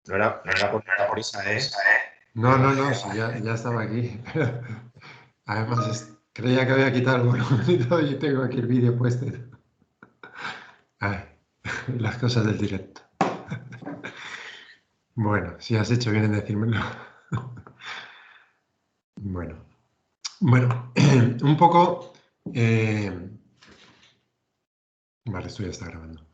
No era por nada prisa, ¿eh? No, sí, ya estaba aquí. Pero además creía que había quitado el volumen y todo y tengo aquí el vídeo puesto. Ay, las cosas del directo. Bueno, si has hecho bien en decírmelo. Bueno, un poco... Vale, esto ya está grabando.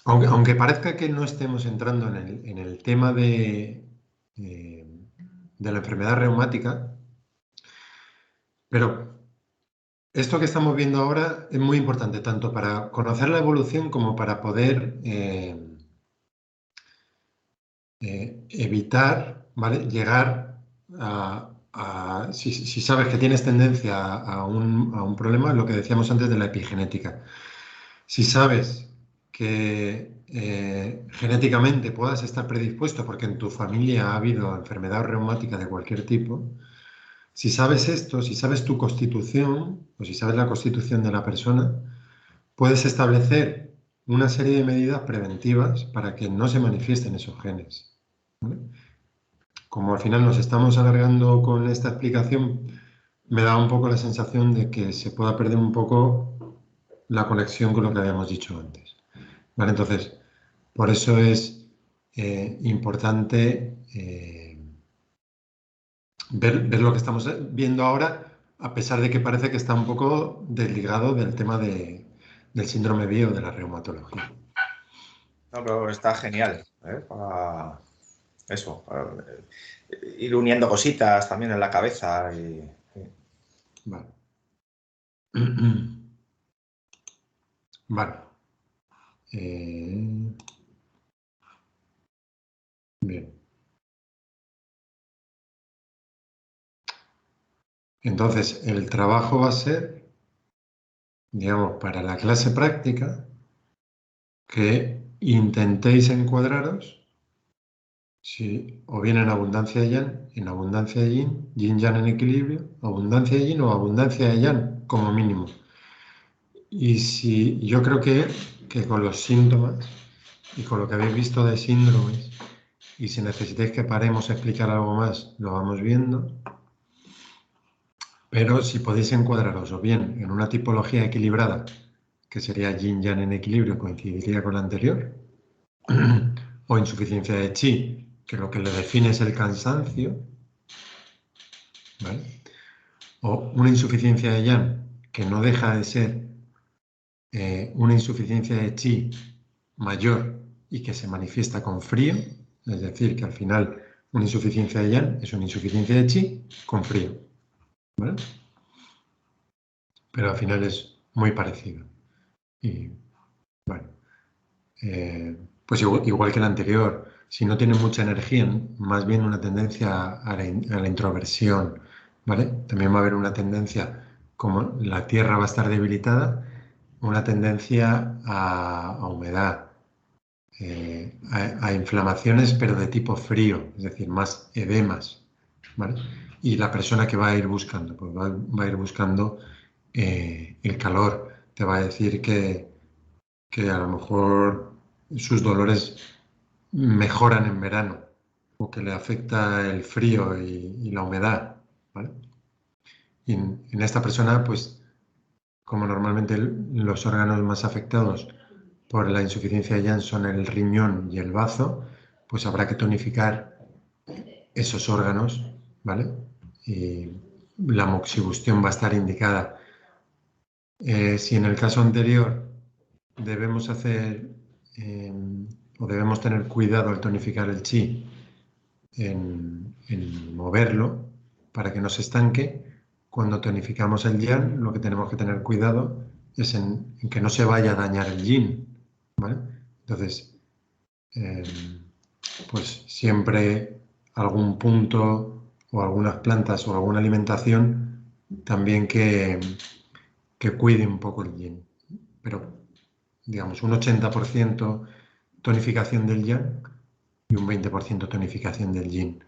Aunque parezca que no estemos entrando en el tema de la enfermedad reumática, pero esto que estamos viendo ahora es muy importante, tanto para conocer la evolución como para poder evitar, ¿vale? Llegar si sabes que tienes tendencia a un problema, lo que decíamos antes de la epigenética. Si sabes que genéticamente puedas estar predispuesto porque en tu familia ha habido enfermedad reumática de cualquier tipo, si sabes esto, si sabes tu constitución o si sabes la constitución de la persona, puedes establecer una serie de medidas preventivas para que no se manifiesten esos genes. ¿Vale? Como al final nos estamos alargando con esta explicación, me da un poco la sensación de que se pueda perder un poco la conexión con lo que habíamos dicho antes. ¿Vale? Entonces, por eso es importante ver lo que estamos viendo ahora, a pesar de que parece que está un poco desligado del tema del síndrome bio de la reumatología. No, pero está genial, ¿eh? Para eso, para ir uniendo cositas también en la cabeza. Vale. Vale. Bien. Entonces, el trabajo va a ser, digamos, para la clase práctica, que intentéis encuadraros si o bien en abundancia de yang, en abundancia de yin, yin-yang en equilibrio, abundancia de yin o abundancia de yang, como mínimo. Y si yo creo que con los síntomas y con lo que habéis visto de síndromes, y si necesitáis que paremos a explicar algo más, lo vamos viendo. Pero si podéis encuadraros o bien en una tipología equilibrada, que sería yin-yang en equilibrio, coincidiría con la anterior, o insuficiencia de chi, que lo que le define es el cansancio, ¿vale? O una insuficiencia de yang, que no deja de ser una insuficiencia de chi mayor y que se manifiesta con frío, es decir, que al final una insuficiencia de yang es una insuficiencia de chi con frío, ¿vale? Pero al final es muy parecido. Y bueno, pues igual que el anterior, si no tiene mucha energía, más bien una tendencia a la introversión, ¿vale? También va a haber una tendencia, como la tierra va a estar debilitada, una tendencia a humedad, a inflamaciones, pero de tipo frío, es decir, más edemas, ¿vale? Y la persona que va a ir buscando, pues va a ir buscando el calor, te va a decir que a lo mejor sus dolores mejoran en verano o que le afecta el frío y la humedad, ¿vale? Y en esta persona, pues como normalmente los órganos más afectados por la insuficiencia de yang son el riñón y el bazo, pues habrá que tonificar esos órganos, ¿vale? Y la moxibustión va a estar indicada. Si en el caso anterior debemos hacer o debemos tener cuidado al tonificar el chi en moverlo para que no se estanque, cuando tonificamos el yang lo que tenemos que tener cuidado es en que no se vaya a dañar el yin, ¿vale? Entonces, pues siempre algún punto o algunas plantas o alguna alimentación también que cuide un poco el yin. Pero, digamos, un 80% tonificación del yang y un 20% tonificación del yin.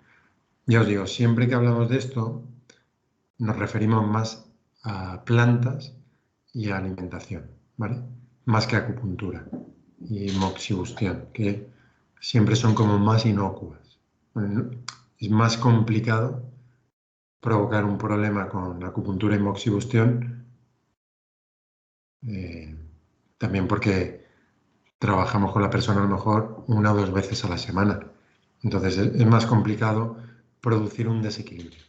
Ya os digo, siempre que hablamos de esto, nos referimos más a plantas y a alimentación, ¿vale? Más que a acupuntura y moxibustión, que siempre son como más inocuas. Es más complicado provocar un problema con acupuntura y moxibustión, también porque trabajamos con la persona a lo mejor 1 o 2 veces a la semana. Entonces es más complicado producir un desequilibrio.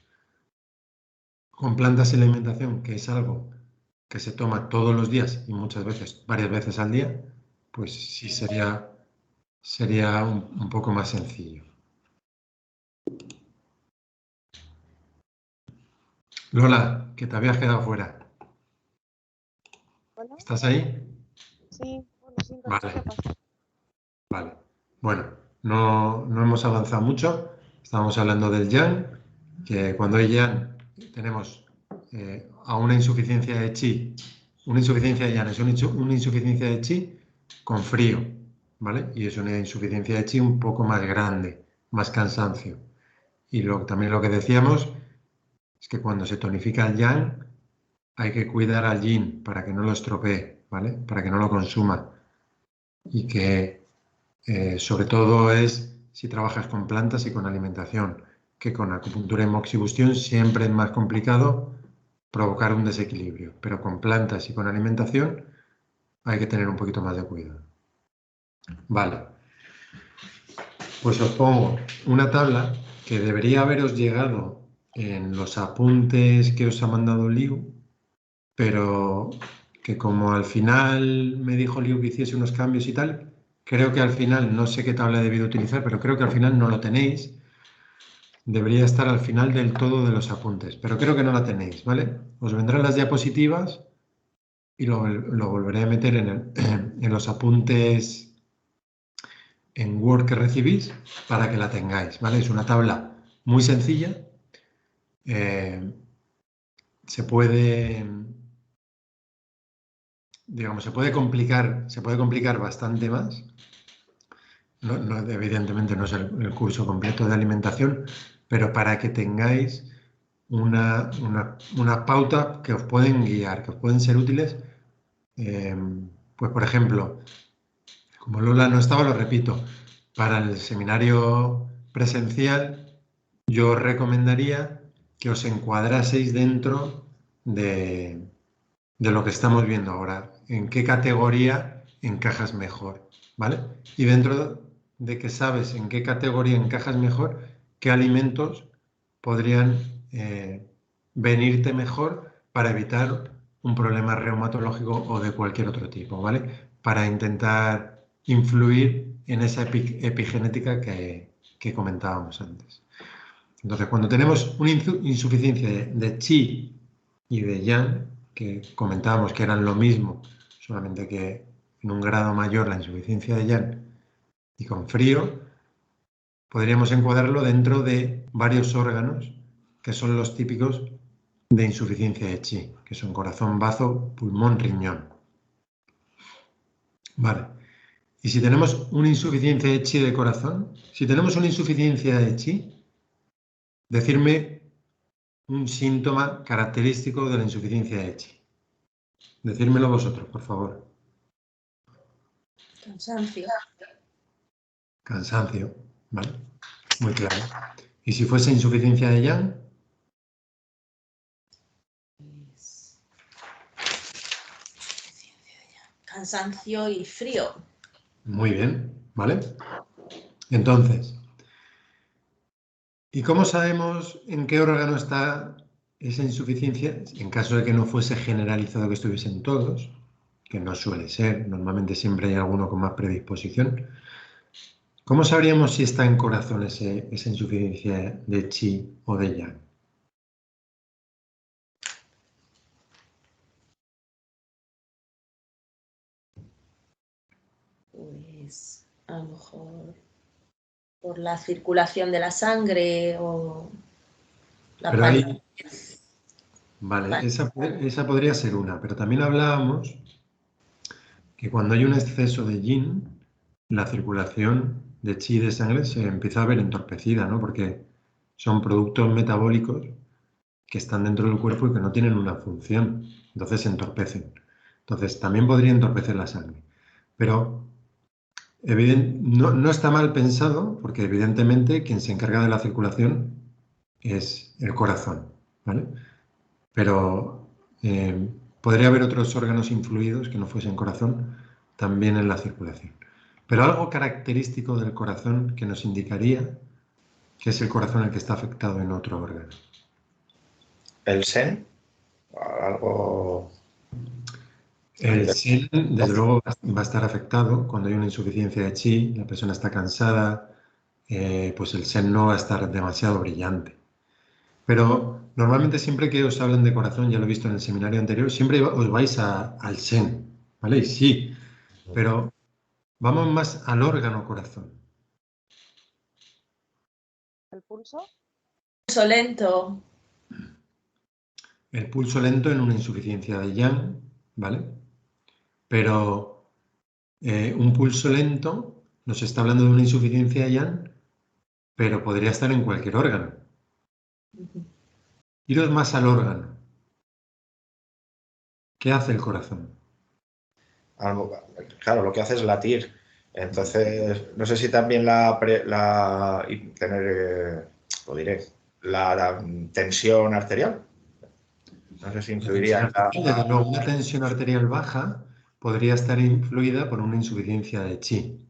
Con plantas y alimentación, que es algo que se toma todos los días y muchas veces, varias veces al día, pues sí sería un poco más sencillo. Lola, que te habías quedado fuera. ¿Hola? ¿Estás ahí? Sí, bueno, siento, Vale. ¿qué pasa? Vale. Bueno, no hemos avanzado mucho. Estábamos hablando del yang, que cuando hay yang tenemos a una insuficiencia de chi. Una insuficiencia de yang es una insuficiencia de chi con frío, ¿vale? Y es una insuficiencia de chi un poco más grande, más cansancio. Y también lo que decíamos es que cuando se tonifica el yang hay que cuidar al yin para que no lo estropee, ¿vale? Para que no lo consuma. Y que sobre todo es si trabajas con plantas y con alimentación, que con acupuntura y moxibustión siempre es más complicado provocar un desequilibrio, pero con plantas y con alimentación hay que tener un poquito más de cuidado. Vale, pues os pongo una tabla que debería haberos llegado en los apuntes que os ha mandado Liu, pero que como al final me dijo Liu que hiciese unos cambios y tal, creo que al final, no sé qué tabla he debido utilizar, pero creo que al final no lo tenéis. Debería estar al final del todo de los apuntes, pero creo que no la tenéis, ¿vale? Os vendrán las diapositivas y lo volveré a meter en los apuntes en Word que recibís para que la tengáis, ¿vale? Es una tabla muy sencilla. Se puede, digamos, se puede complicar bastante más. Evidentemente no es el curso completo de alimentación, pero para que tengáis una pauta que os pueden guiar, que os pueden ser útiles. Pues por ejemplo, como Lola no estaba, lo repito, para el seminario presencial yo os recomendaría que os encuadraseis dentro de lo que estamos viendo ahora, en qué categoría encajas mejor, ¿vale? Y dentro de que sabes en qué categoría encajas mejor, qué alimentos podrían venirte mejor para evitar un problema reumatológico o de cualquier otro tipo, ¿vale? Para intentar influir en esa epigenética que comentábamos antes. Entonces, cuando tenemos una insuficiencia de chi y de yang, que comentábamos que eran lo mismo, solamente que en un grado mayor la insuficiencia de yang y con frío, podríamos encuadrarlo dentro de varios órganos que son los típicos de insuficiencia de chi, que son corazón, bazo, pulmón, riñón. Vale. Y si tenemos una insuficiencia de chi de corazón, si tenemos una insuficiencia de chi, decirme un síntoma característico de la insuficiencia de chi. Decírmelo vosotros, por favor. Cansancio. Cansancio, ¿vale? Muy claro. ¿Y si fuese insuficiencia de yang? Cansancio y frío. Muy bien, ¿vale? Entonces, ¿y cómo sabemos en qué órgano está esa insuficiencia? En caso de que no fuese generalizado, que estuviesen todos, que no suele ser, normalmente siempre hay alguno con más predisposición. ¿Cómo sabríamos si está en corazón esa insuficiencia de chi o de yang? Pues a lo mejor por la circulación de la sangre o la Pero falta. ahí, vale, esa podría ser una, pero también hablábamos que cuando hay un exceso de yin, la circulación de chi de sangre se empieza a ver entorpecida, ¿no? Porque son productos metabólicos que están dentro del cuerpo y que no tienen una función, entonces se entorpecen. Entonces también podría entorpecer la sangre. Pero No está mal pensado, porque evidentemente quien se encarga de la circulación es el corazón, ¿vale? Pero podría haber otros órganos influidos que no fuesen corazón también en la circulación. Pero algo característico del corazón que nos indicaría que es el corazón el que está afectado en otro órgano. El sen, algo... El sen, desde luego, va a estar afectado cuando hay una insuficiencia de chi, la persona está cansada, pues el sen no va a estar demasiado brillante. Pero normalmente siempre que os hablan de corazón, ya lo he visto en el seminario anterior, siempre os vais al sen, ¿vale? Y sí, pero vamos más al órgano corazón. ¿El pulso? Pulso lento. El pulso lento en una insuficiencia de yang, ¿vale? Pero un pulso lento nos está hablando de una insuficiencia de yang, pero podría estar en cualquier órgano. Iros más al órgano. ¿Qué hace el corazón? Claro, lo que hace es latir. Entonces, no sé si también y tener, lo diré, la tensión arterial. No sé si influiría en la... Desde luego, una tensión arterial baja podría estar influida por una insuficiencia de chi.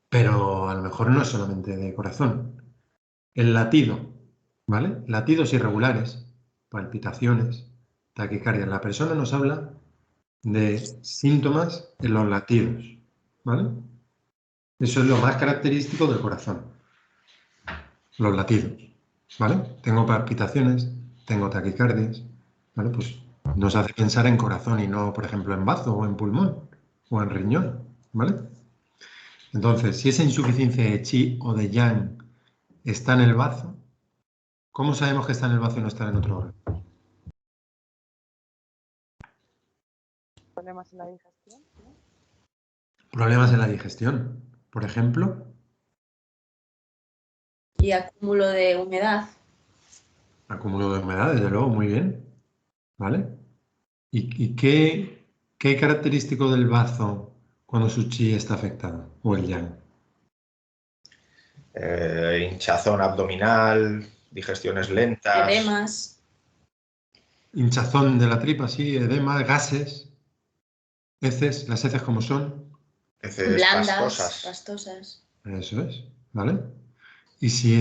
Pero a lo mejor no es solamente de corazón. El latido, ¿vale? Latidos irregulares, palpitaciones, taquicardia. La persona nos habla de síntomas en los latidos, ¿vale? Eso es lo más característico del corazón, los latidos, ¿vale? Tengo palpitaciones, tengo taquicardias, ¿vale? Pues nos hace pensar en corazón y no, por ejemplo, en bazo o en pulmón o en riñón, ¿vale? Entonces, si esa insuficiencia de chi o de yang está en el bazo, ¿cómo sabemos que está en el bazo y no está en otro órgano? ¿Problemas en la digestión? Problemas en la digestión, por ejemplo. Y acúmulo de humedad. Acúmulo de humedad, desde luego, muy bien. ¿Vale? ¿Y qué característico del bazo cuando su chi está afectado? O el yang. hinchazón abdominal, digestiones lentas. Edemas. Hinchazón de la tripa, sí, edema, gases, heces, las heces como son. Heces Blandas, pastosas. pastosas. Eso es, ¿vale? Y si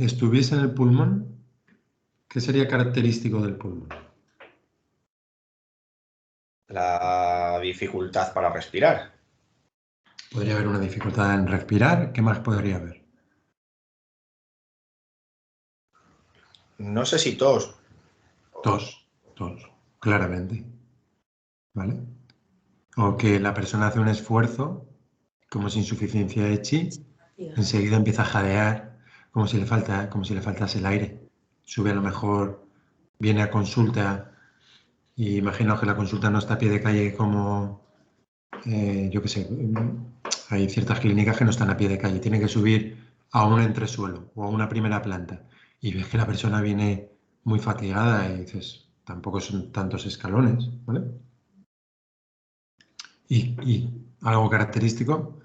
estuviese en el pulmón, ¿qué sería característico del pulmón? La dificultad para respirar. Podría haber una dificultad en respirar. ¿Qué más podría haber? No sé si tos. Tos, claramente. ¿Vale? O que la persona hace un esfuerzo, como es insuficiencia de chi, enseguida empieza a jadear, como si le faltase el aire. Sube a lo mejor, viene a consulta y imagino que la consulta no está a pie de calle como, yo qué sé, hay ciertas clínicas que no están a pie de calle, tienen que subir a un entresuelo o a una primera planta y ves que la persona viene muy fatigada y dices, tampoco son tantos escalones, ¿vale? Y algo característico,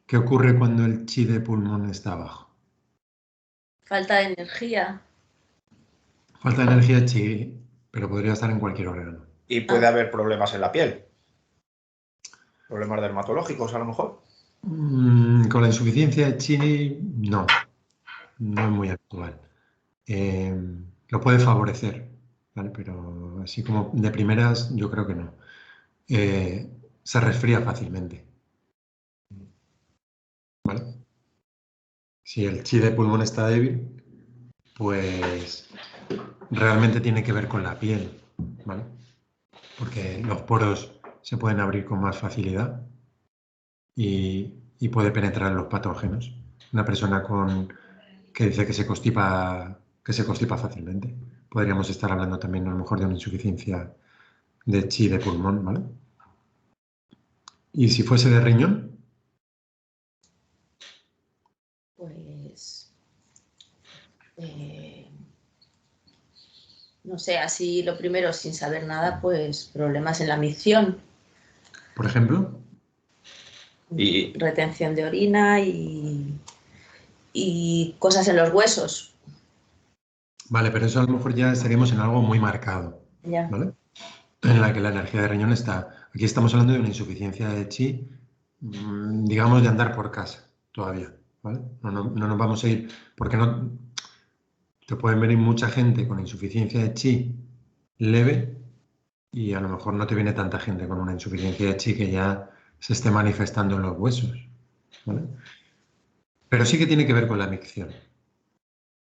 ¿qué ocurre cuando el chi de pulmón está abajo? Falta de energía. Falta de energía chi, pero podría estar en cualquier órgano. Y puede haber problemas en la piel. Problemas dermatológicos, a lo mejor. Con la insuficiencia de chi, no es muy actual. Lo puede favorecer, ¿vale? Pero así como de primeras, yo creo que no. Se resfría fácilmente, ¿vale? Si el chi de pulmón está débil, pues realmente tiene que ver con la piel, ¿vale? Porque los poros se pueden abrir con más facilidad y puede penetrar los patógenos. Una persona que dice que se constipa fácilmente. Podríamos estar hablando también a lo mejor de una insuficiencia de chi de pulmón, ¿vale? ¿Y si fuese de riñón? Pues, no sé, así lo primero, sin saber nada, pues problemas en la micción. Por ejemplo. Y retención de orina y cosas en los huesos. Vale, pero eso a lo mejor ya estaríamos en algo muy marcado, Ya. ¿vale? En la que la energía de riñón está. Aquí estamos hablando de una insuficiencia de chi, digamos, de andar por casa todavía, ¿vale? No nos vamos a ir, porque no te pueden venir mucha gente con insuficiencia de chi leve y a lo mejor no te viene tanta gente con una insuficiencia de chi que ya se esté manifestando en los huesos, ¿vale? Pero sí que tiene que ver con la micción.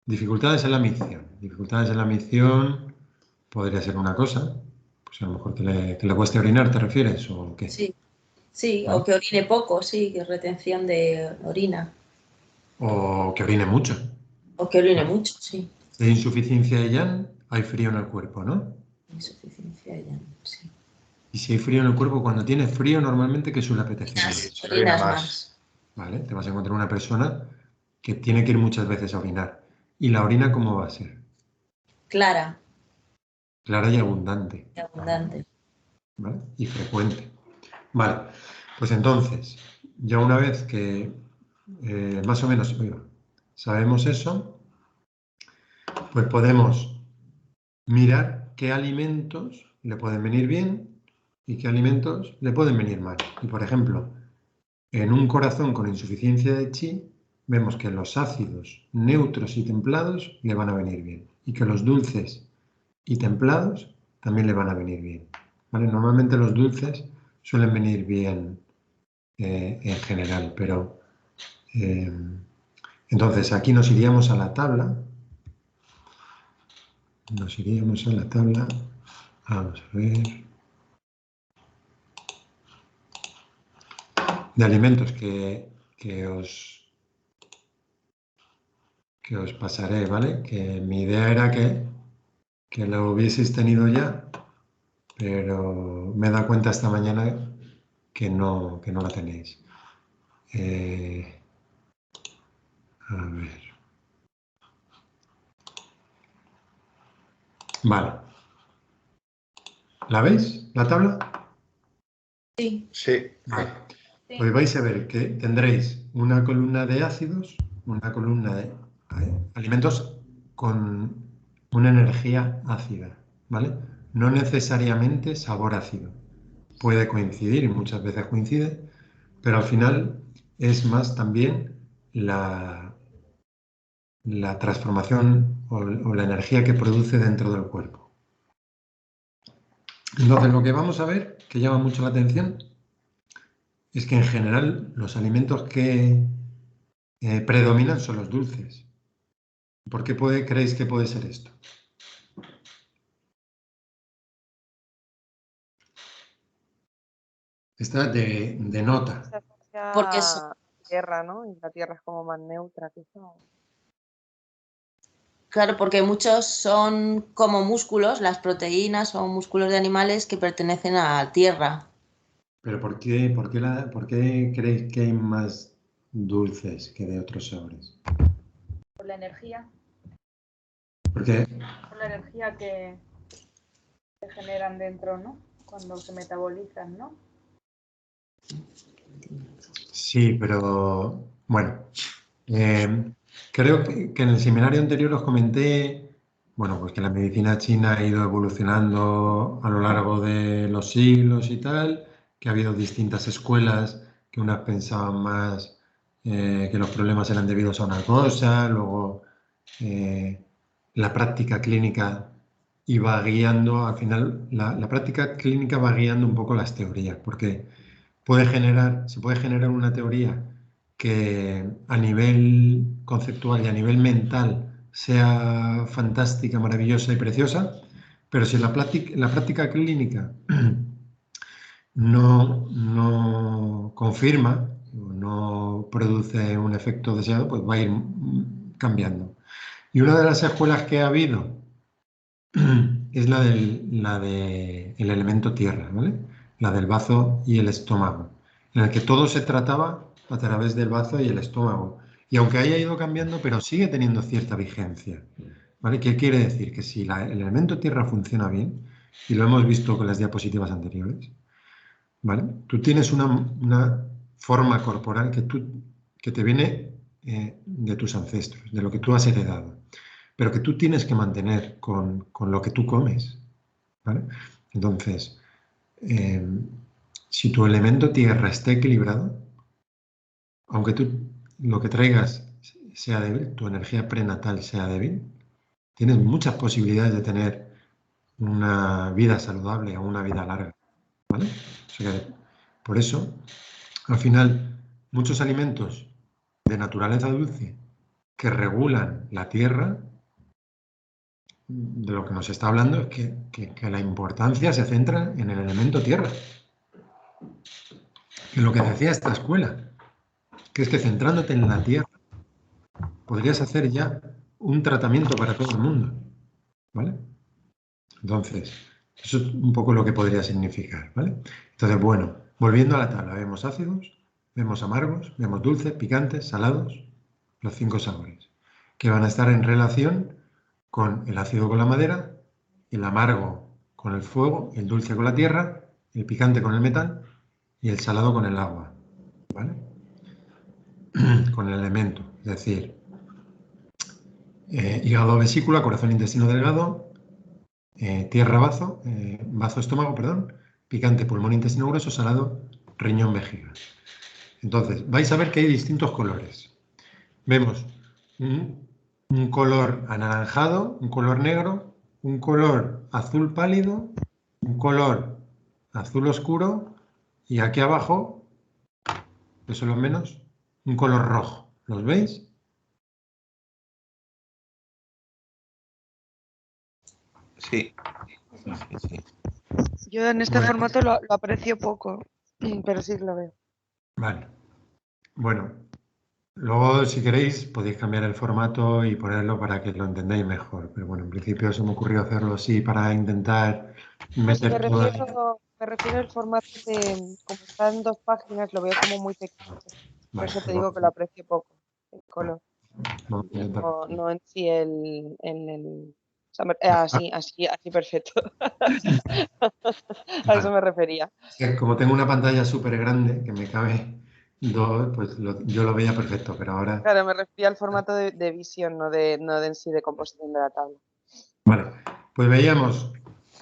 Dificultades en la micción. Dificultades en la micción podría ser una cosa, pues a lo mejor que le cueste orinar, ¿te refieres? ¿O qué? Sí, sí, ¿Vale? o que orine poco, sí, que retención de orina. O que orine mucho. O que orine mucho, sí. Si hay insuficiencia de Yang, hay frío en el cuerpo, ¿no? Insuficiencia de Yang, sí. Y si hay frío en el cuerpo, cuando tienes frío, normalmente, ¿qué suele apetecer? Orinas más. ¿Vale? Te vas a encontrar una persona que tiene que ir muchas veces a orinar. ¿Y la orina cómo va a ser? Clara Clara y abundante. y abundante. ¿Vale? Y frecuente. Vale, pues entonces, ya una vez que más o menos sabemos eso, pues podemos mirar qué alimentos le pueden venir bien y qué alimentos le pueden venir mal. Y por ejemplo, en un corazón con insuficiencia de chi, vemos que los ácidos neutros y templados le van a venir bien y que los dulces y templados también le van a venir bien. ¿Vale? Normalmente los dulces suelen venir bien en general, pero entonces aquí nos iríamos a la tabla. Nos iríamos a la tabla. Vamos a ver. De alimentos que os pasaré, ¿vale? Que mi idea era que lo hubieseis tenido ya, pero me he dado cuenta esta mañana que no la tenéis. A ver. Vale. ¿La veis, la tabla? Sí. sí, Vale. Pues vais a ver que tendréis una columna de ácidos, una columna de alimentos con una energía ácida, ¿vale? No necesariamente sabor ácido. Puede coincidir y muchas veces coincide, pero al final es más también la transformación o la energía que produce dentro del cuerpo. Entonces, lo que vamos a ver, que llama mucho la atención, es que en general los alimentos que predominan son los dulces. ¿Por qué creéis que puede ser esto? Esta de nota. Se asocia Porque a tierra, ¿no? Y la tierra es como más neutra, quizá. claro, porque muchos son como músculos, las proteínas son músculos de animales que pertenecen a la tierra. Pero ¿por qué creéis que hay más dulces que de otros sabores? Por la energía Porque que generan dentro, ¿no? Cuando se metabolizan, ¿no? sí, pero bueno, creo que en el seminario anterior os comenté, bueno, pues que la medicina china ha ido evolucionando a lo largo de los siglos y tal, que ha habido distintas escuelas, que unas pensaban más que los problemas eran debidos a una cosa, luego la práctica clínica iba guiando, al final la práctica clínica va guiando un poco las teorías, porque se puede generar una teoría que a nivel conceptual y a nivel mental sea fantástica, maravillosa y preciosa, pero si la práctica clínica no confirma, no produce un efecto deseado, pues va a ir cambiando. Y una de las escuelas que ha habido es la del elemento tierra, ¿vale? La del bazo y el estómago, en el que todo se trataba a través del bazo y el estómago. Y aunque haya ido cambiando, pero sigue teniendo cierta vigencia, ¿vale? ¿Qué quiere decir? Que si el elemento tierra funciona bien, y lo hemos visto con las diapositivas anteriores, ¿vale? Tú tienes forma corporal que te viene de tus ancestros, de lo que tú has heredado, pero que tú tienes que mantener con lo que tú comes, ¿vale? Entonces, si tu elemento tierra está equilibrado, aunque tú lo que traigas sea débil, tu energía prenatal sea débil, tienes muchas posibilidades de tener una vida saludable o una vida larga, ¿vale? O sea que, por eso, al final, muchos alimentos de naturaleza dulce que regulan la tierra, de lo que nos está hablando es que la importancia se centra en el elemento tierra. En lo que decía esta escuela, que es que centrándote en la tierra, podrías hacer ya un tratamiento para todo el mundo, ¿vale? Entonces, eso es un poco lo que podría significar, ¿vale? Entonces, bueno, volviendo a la tabla, vemos ácidos, vemos amargos, vemos dulces, picantes, salados, los 5 sabores, que van a estar en relación con el ácido con la madera, el amargo con el fuego, el dulce con la tierra, el picante con el metal y el salado con el agua, ¿vale? Con el elemento, es decir, hígado, vesícula, corazón, intestino delgado, tierra, bazo, estómago, perdón, picante, pulmón, intestino grueso, salado, riñón, vejiga. Entonces, vais a ver que hay distintos colores. Vemos un color anaranjado, un color negro, un color azul pálido, un color azul oscuro y aquí abajo, que son los menos, un color rojo. ¿Los veis? Sí. Sí. Yo en este Bueno. formato lo aprecio poco, pero sí lo veo. Vale. Bueno, luego si queréis podéis cambiar el formato y ponerlo para que lo entendáis mejor. Pero bueno, en principio se me ocurrió hacerlo así para intentar meter todo. Me refiero al formato de, como está en 2 páginas, lo veo como muy pequeño. Por Vale, eso te pues digo que lo aprecio poco, el color. vamos a intentar. No en sí el o sea, así perfecto. A eso me refería. Como tengo una pantalla súper grande que me cabe dos, pues yo lo veía perfecto, pero ahora... Claro, me refería al formato de visión, no de en sí de composición de la tabla. Vale, pues veíamos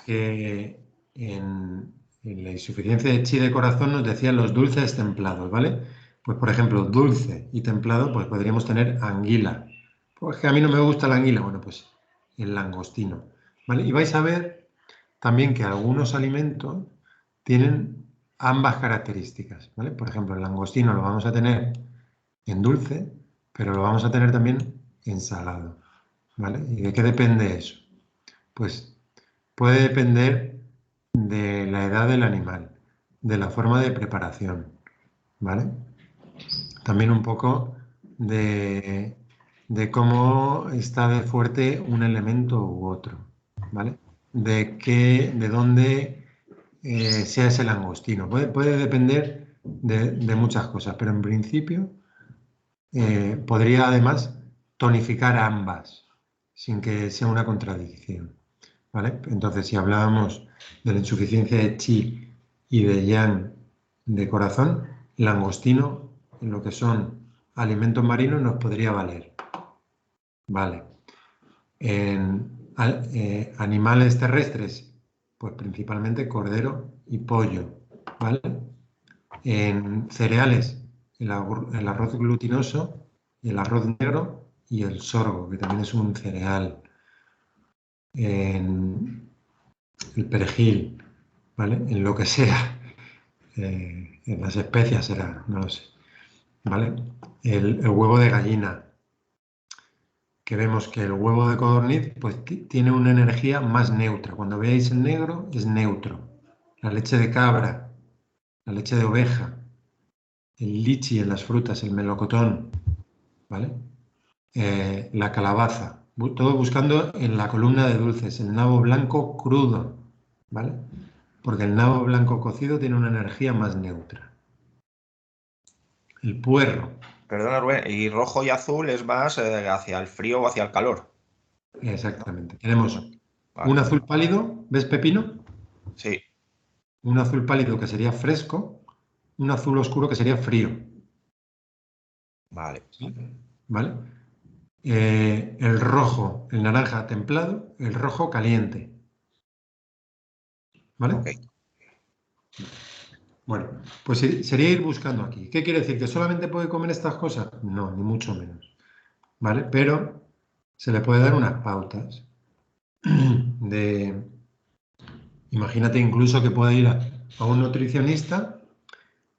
que en la insuficiencia de chi de corazón nos decían los dulces templados, ¿vale? Pues por ejemplo, dulce y templado, pues podríamos tener anguila. Pues que a mí no me gusta la anguila, bueno, pues el langostino, ¿vale? Y vais a ver también que algunos alimentos tienen ambas características, ¿vale? Por ejemplo, el langostino lo vamos a tener en dulce, pero lo vamos a tener también en salado, ¿vale? ¿Y de qué depende eso? Pues puede depender de la edad del animal, de la forma de preparación, ¿vale? También un poco de cómo está de fuerte un elemento u otro, ¿vale? De dónde sea ese langostino. Puede depender de muchas cosas, pero en principio podría además tonificar ambas, sin que sea una contradicción, ¿vale? Entonces, si hablábamos de la insuficiencia de chi y de yang de corazón, langostino, en lo que son alimentos marinos, nos podría valer. Vale. En animales terrestres, pues principalmente cordero y pollo, ¿vale? En cereales, el arroz glutinoso, el arroz negro y el sorgo, que también es un cereal. En el perejil, ¿vale? En lo que sea, en las especias será, no lo sé, ¿vale? El huevo de gallina, que vemos que el huevo de codorniz pues tiene una energía más neutra. Cuando veáis el negro es neutro. La leche de cabra, la leche de oveja, el lichi en las frutas, el melocotón, ¿vale? La calabaza, todo buscando en la columna de dulces, el nabo blanco crudo, ¿vale? Porque el nabo blanco cocido tiene una energía más neutra. El puerro. Perdona, Rubén, y rojo y azul es más hacia el frío o hacia el calor. Exactamente. Tenemos Vale. un azul pálido, ¿ves pepino? Sí. Un azul pálido que sería fresco un azul oscuro que sería frío. Vale. ¿Vale? El rojo, el naranja templado, el rojo caliente. ¿Vale? Ok. Bueno, pues sería ir buscando aquí. ¿Qué quiere decir? ¿Que solamente puede comer estas cosas? No, ni mucho menos. ¿Vale? Pero se le puede dar unas pautas de... Imagínate incluso que pueda ir a un nutricionista,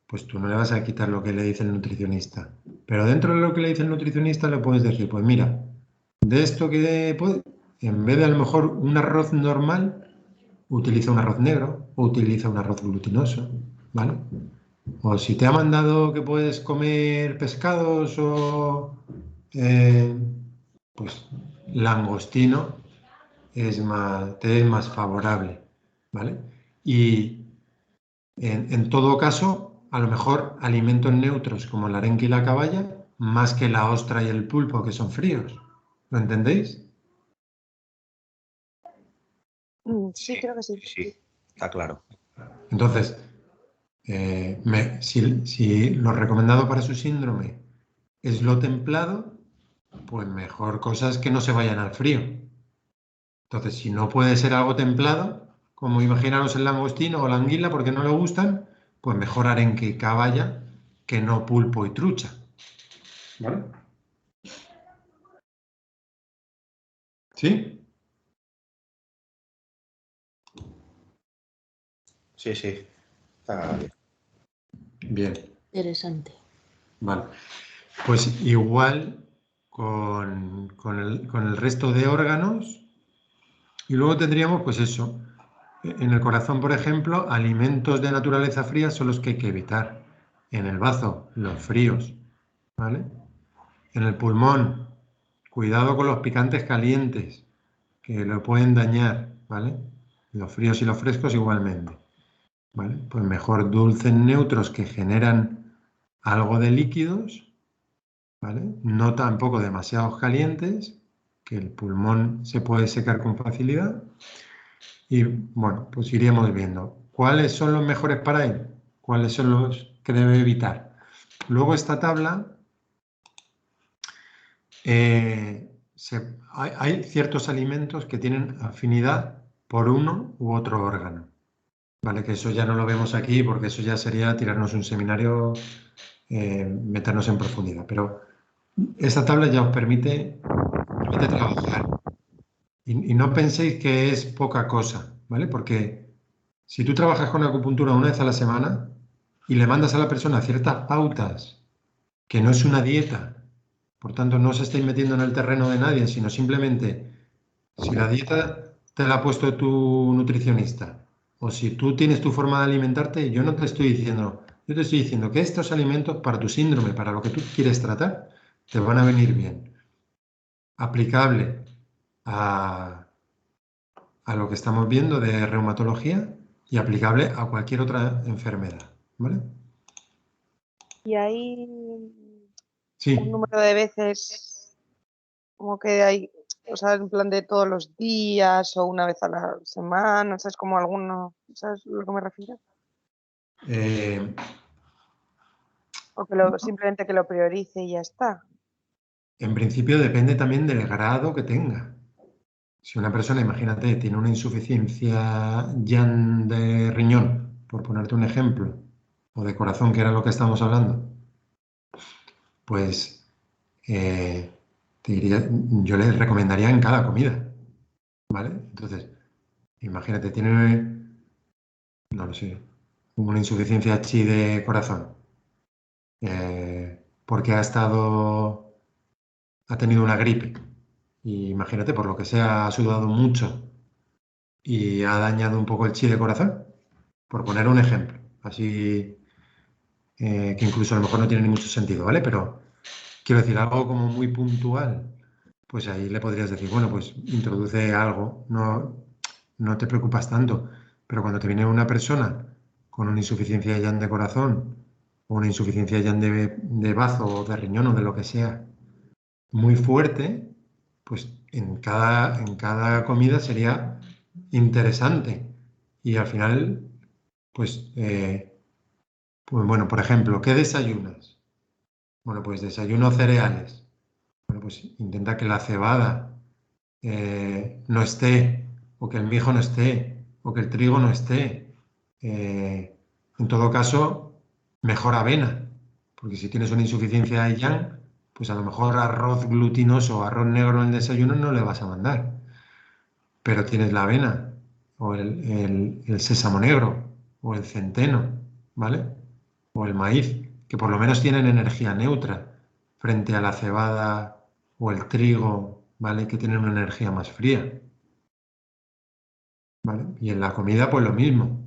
pues tú no le vas a quitar lo que le dice el nutricionista. Pero dentro de lo que le dice el nutricionista le puedes decir, pues mira, de esto que puede, en vez de a lo mejor un arroz normal, utiliza un arroz negro o utiliza un arroz glutinoso, ¿vale? O si te ha mandado que puedes comer pescados o pues langostino te es más favorable, ¿vale? Y en todo caso, a lo mejor alimentos neutros como la arenque y la caballa, más que la ostra y el pulpo que son fríos. ¿Lo entendéis? Sí, creo que sí. Sí, está claro. Entonces, si lo recomendado para su síndrome es lo templado, pues mejor cosas que no se vayan al frío. Entonces, si no puede ser algo templado, como imaginaros el langostino o la anguila, porque no le gustan, pues mejor arenque y caballa que no pulpo y trucha. ¿Vale? ¿Sí? Sí, sí. Está bien. Bien. Interesante. Vale. Pues igual con el resto de órganos. Y luego tendríamos, pues eso, en el corazón, por ejemplo, alimentos de naturaleza fría son los que hay que evitar. En el bazo, los fríos, ¿vale? En el pulmón, cuidado con los picantes calientes, que lo pueden dañar, ¿vale? Los fríos y los frescos igualmente, ¿vale? Pues mejor dulces neutros que generan algo de líquidos, ¿vale? No tampoco demasiados calientes, que el pulmón se puede secar con facilidad. Y bueno, pues iríamos viendo cuáles son los mejores para él, cuáles son los que debe evitar. Luego esta tabla, hay ciertos alimentos que tienen afinidad por uno u otro órgano. ¿Vale? Que eso ya no lo vemos aquí porque eso ya sería tirarnos un seminario, meternos en profundidad. Pero esta tabla ya os permite trabajar. Y no penséis que es poca cosa, ¿vale? Porque si tú trabajas con acupuntura una vez a la semana y le mandas a la persona ciertas pautas, que no es una dieta, por tanto no os estáis metiendo en el terreno de nadie, sino simplemente si la dieta te la ha puesto tu nutricionista o si tú tienes tu forma de alimentarte, yo no te estoy diciendo, yo te estoy diciendo que estos alimentos para tu síndrome, para lo que tú quieres tratar, te van a venir bien. Aplicable a lo que estamos viendo de reumatología y aplicable a cualquier otra enfermedad, ¿vale? Y hay Sí, un número de veces como que hay, o sea, en plan de todos los días o una vez a la semana, ¿sabes? Como alguno, ¿sabes a lo que me refiero? O que simplemente que lo priorice y ya está. en principio depende también del grado que tenga. Si una persona, imagínate, tiene una insuficiencia ya de riñón, por ponerte un ejemplo, o de corazón, que era lo que estamos hablando, pues yo le recomendaría en cada comida, ¿vale? Entonces, imagínate, tiene, no lo sé, una insuficiencia chi de corazón, porque ha tenido una gripe, y imagínate, por lo que sea, ha sudado mucho y ha dañado un poco el chi de corazón, por poner un ejemplo, así que incluso a lo mejor no tiene ni mucho sentido, ¿vale? Pero quiero decir, algo como muy puntual, pues ahí le podrías decir, bueno, pues introduce algo, no te preocupas tanto, pero cuando te viene una persona con una insuficiencia ya de corazón o una insuficiencia ya de bazo o de riñón o de lo que sea muy fuerte, pues en cada comida sería interesante y al final, pues Pues bueno, por ejemplo, ¿qué desayunas? Bueno, pues desayuno cereales. Bueno, pues intenta que la cebada no esté, o que el mijo no esté, o que el trigo no esté. En todo caso, mejor avena, porque si tienes una insuficiencia de yang, pues a lo mejor arroz glutinoso o arroz negro en el desayuno no le vas a mandar. Pero tienes la avena, o el sésamo negro, o el centeno, ¿vale? O el maíz, que por lo menos tienen energía neutra frente a la cebada o el trigo, ¿vale? Que tienen una energía más fría, ¿vale? Y en la comida, pues lo mismo.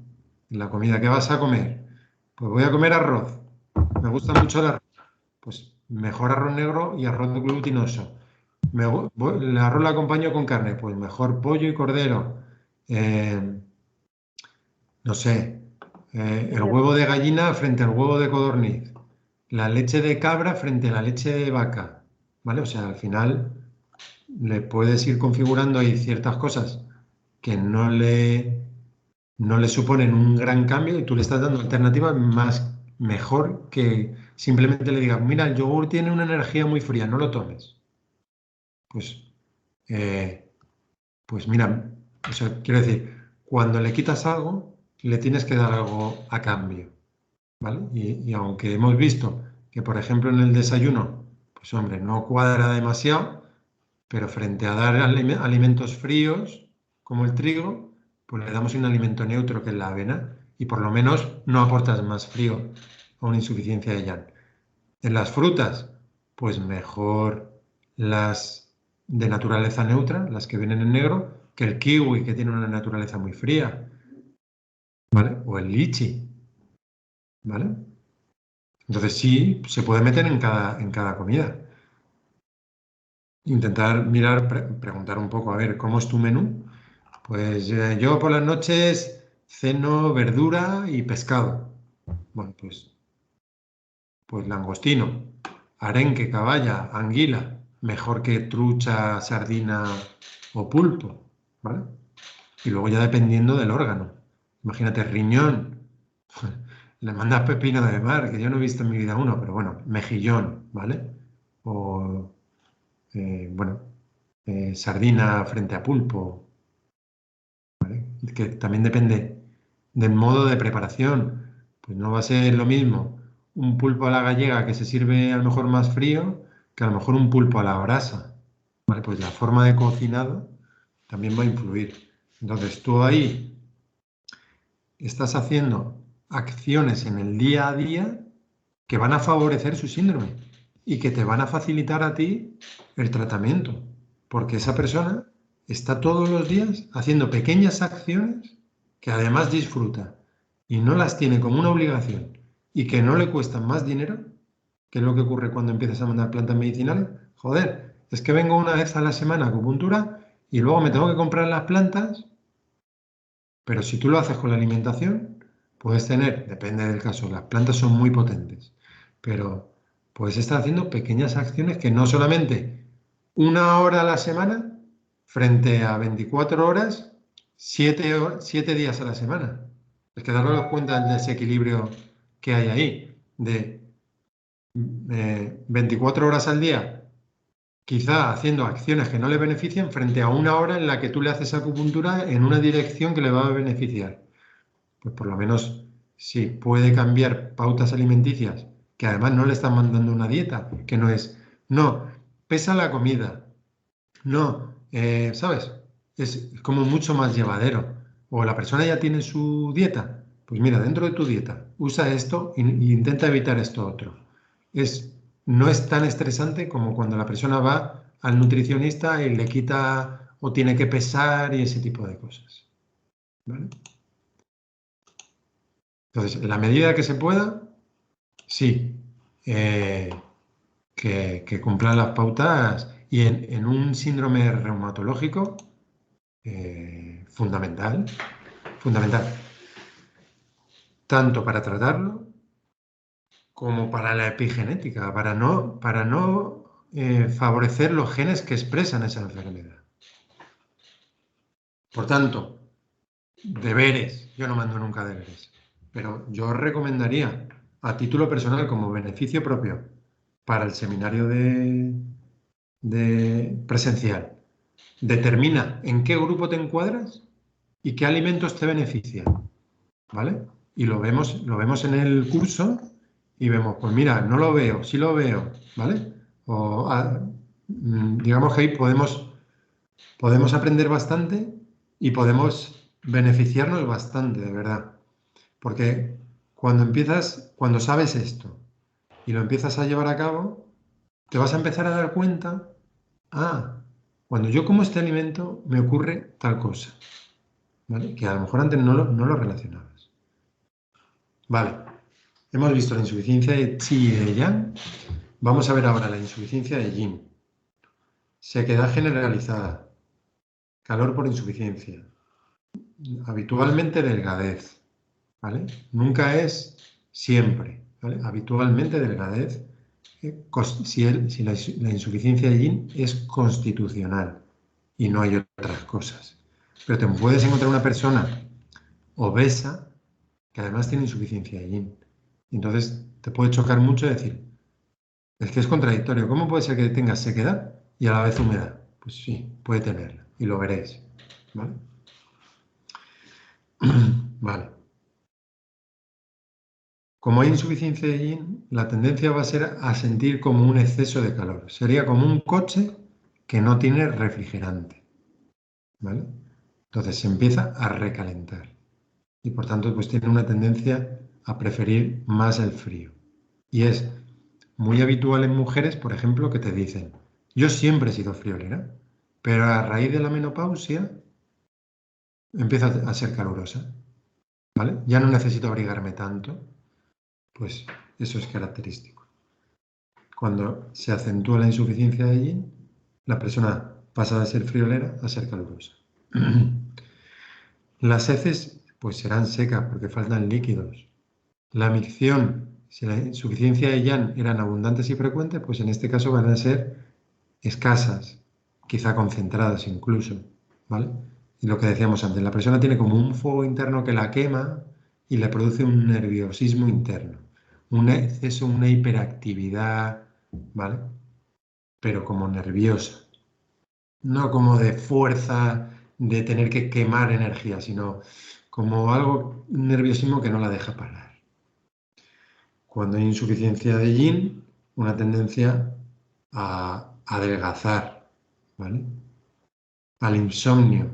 En la comida, ¿qué vas a comer? Pues voy a comer arroz. Me gusta mucho el arroz. Pues mejor arroz negro y arroz glutinoso. El arroz lo acompaño con carne, pues mejor pollo y cordero. Eh, no sé, el huevo de gallina frente al huevo de codorniz. La leche de cabra frente a la leche de vaca. ¿Vale? O sea, al final le puedes ir configurando ahí ciertas cosas que no le suponen un gran cambio y tú le estás dando alternativas más mejor que simplemente le digas, mira, el yogur tiene una energía muy fría, no lo tomes. Pues, eh, pues mira, o sea, quiero decir, cuando le quitas algo, le tienes que dar algo a cambio, ¿vale? Y aunque hemos visto que, por ejemplo, en el desayuno, pues hombre, no cuadra demasiado, pero frente a dar alimentos fríos, como el trigo, pues le damos un alimento neutro que es la avena y por lo menos no aportas más frío a una insuficiencia de yang. En las frutas, pues mejor las de naturaleza neutra, las que vienen en negro, que el kiwi, que tiene una naturaleza muy fría, ¿vale? O el lichi, ¿vale? Entonces sí, se puede meter en cada comida. Intentar mirar, preguntar un poco, a ver, ¿cómo es tu menú? Pues yo por las noches ceno verdura y pescado. Bueno, pues langostino, arenque, caballa, anguila, mejor que trucha, sardina o pulpo, ¿vale? Y luego ya dependiendo del órgano. Imagínate, riñón, le mandas pepino de mar, que yo no he visto en mi vida uno, pero bueno, mejillón, ¿vale? O, bueno, sardina frente a pulpo, ¿vale? Que también depende del modo de preparación. Pues no va a ser lo mismo un pulpo a la gallega que se sirve a lo mejor más frío que a lo mejor un pulpo a la brasa. ¿Vale? Pues la forma de cocinado también va a influir. Entonces tú ahí estás haciendo acciones en el día a día que van a favorecer su síndrome y que te van a facilitar a ti el tratamiento, porque esa persona está todos los días haciendo pequeñas acciones que además disfruta y no las tiene como una obligación y que no le cuestan más dinero, que es lo que ocurre cuando empiezas a mandar plantas medicinales. Joder, es que vengo una vez a la semana a acupuntura y luego me tengo que comprar las plantas, pero si tú lo haces con la alimentación, puedes tener, depende del caso, las plantas son muy potentes, pero puedes estar haciendo pequeñas acciones que no solamente una hora a la semana frente a 24 horas, 7 días a la semana. Es que daros cuenta del desequilibrio que hay ahí, de 24 horas al día, quizá haciendo acciones que no le benefician frente a una hora en la que tú le haces acupuntura en una dirección que le va a beneficiar. Pues por lo menos si puede cambiar pautas alimenticias, que además no le están mandando una dieta, que no es, no, pesa la comida, no, ¿sabes? Es como mucho más llevadero. O la persona ya tiene su dieta, pues mira, dentro de tu dieta, usa esto e intenta evitar esto otro. No es tan estresante como cuando la persona va al nutricionista y le quita o tiene que pesar y ese tipo de cosas. ¿Vale? Entonces, en la medida que se pueda, sí, que cumplan las pautas y en un síndrome reumatológico, fundamental, fundamental, tanto para tratarlo como para la epigenética, para no favorecer los genes que expresan esa enfermedad. Por tanto, deberes, yo no mando nunca deberes, pero yo recomendaría a título personal, como beneficio propio, para el seminario de presencial, determina en qué grupo te encuadras y qué alimentos te benefician, ¿vale? Y lo vemos en el curso y vemos, pues mira, no lo veo, sí lo veo, ¿vale? O digamos que ahí podemos aprender bastante y podemos beneficiarnos bastante, de verdad. Porque cuando sabes esto y lo empiezas a llevar a cabo, te vas a empezar a dar cuenta, cuando yo como este alimento me ocurre tal cosa, ¿vale? Que a lo mejor antes no lo relacionabas. Vale, hemos visto la insuficiencia de Qi y de Yang. Vamos a ver ahora la insuficiencia de Yin. Sequedad generalizada, calor por insuficiencia, habitualmente delgadez, ¿vale? Nunca es siempre, ¿vale? Habitualmente delgadez, si la insuficiencia de Yin es constitucional y no hay otras cosas. Pero te puedes encontrar una persona obesa que además tiene insuficiencia de Yin. Entonces te puede chocar mucho decir, es que es contradictorio. ¿Cómo puede ser que tengas sequedad y a la vez humedad? Pues sí, puede tenerla y lo veréis, ¿vale? Vale. Como hay insuficiencia de Yin, la tendencia va a ser a sentir como un exceso de calor. Sería como un coche que no tiene refrigerante, ¿vale? Entonces se empieza a recalentar y por tanto pues tiene una tendencia a preferir más el frío. Y es muy habitual en mujeres, por ejemplo, que te dicen, yo siempre he sido friolera, pero a raíz de la menopausia empieza a ser calurosa, ¿vale? Ya no necesito abrigarme tanto, pues eso es característico. Cuando se acentúa la insuficiencia de Yin, la persona pasa de ser friolera a ser calurosa. Las heces pues serán secas porque faltan líquidos. La micción, si la insuficiencia de Yang eran abundantes y frecuentes, pues en este caso van a ser escasas, quizá concentradas incluso, ¿vale? Y lo que decíamos antes, la persona tiene como un fuego interno que la quema y le produce un nerviosismo interno, un exceso, una hiperactividad, ¿vale? Pero como nerviosa, no como de fuerza, de tener que quemar energía, sino como algo, un nerviosismo que no la deja parar. Cuando hay insuficiencia de Yin, una tendencia a adelgazar, ¿vale? Al insomnio,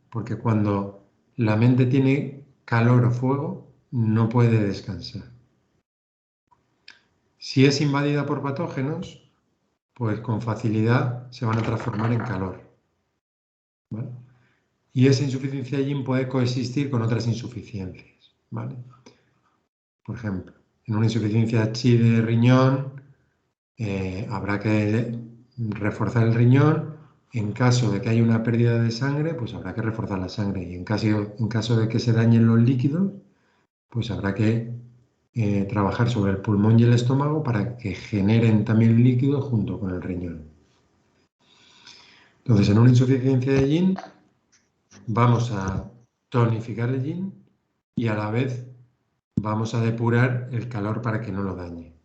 porque cuando la mente tiene calor o fuego, no puede descansar. Si es invadida por patógenos, pues con facilidad se van a transformar en calor, ¿vale? Y esa insuficiencia de Yin puede coexistir con otras insuficiencias, ¿vale? Por ejemplo, en una insuficiencia Qi de riñón, habrá que reforzar el riñón. En caso de que haya una pérdida de sangre, pues habrá que reforzar la sangre. Y en caso de que se dañen los líquidos, pues habrá que trabajar sobre el pulmón y el estómago para que generen también líquidos junto con el riñón. Entonces, en una insuficiencia de Yin, vamos a tonificar el Yin y a la vez vamos a depurar el calor para que no lo dañe.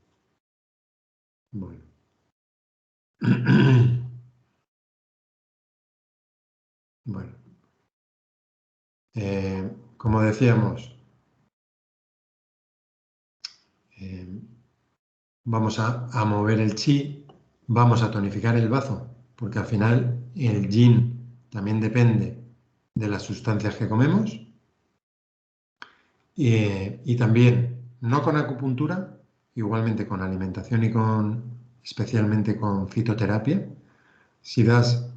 Bueno. Bueno. Como decíamos, vamos a mover el chi, vamos a tonificar el bazo, porque al final el yin también depende de las sustancias que comemos. Y también, no con acupuntura, igualmente con alimentación y especialmente con fitoterapia. Si das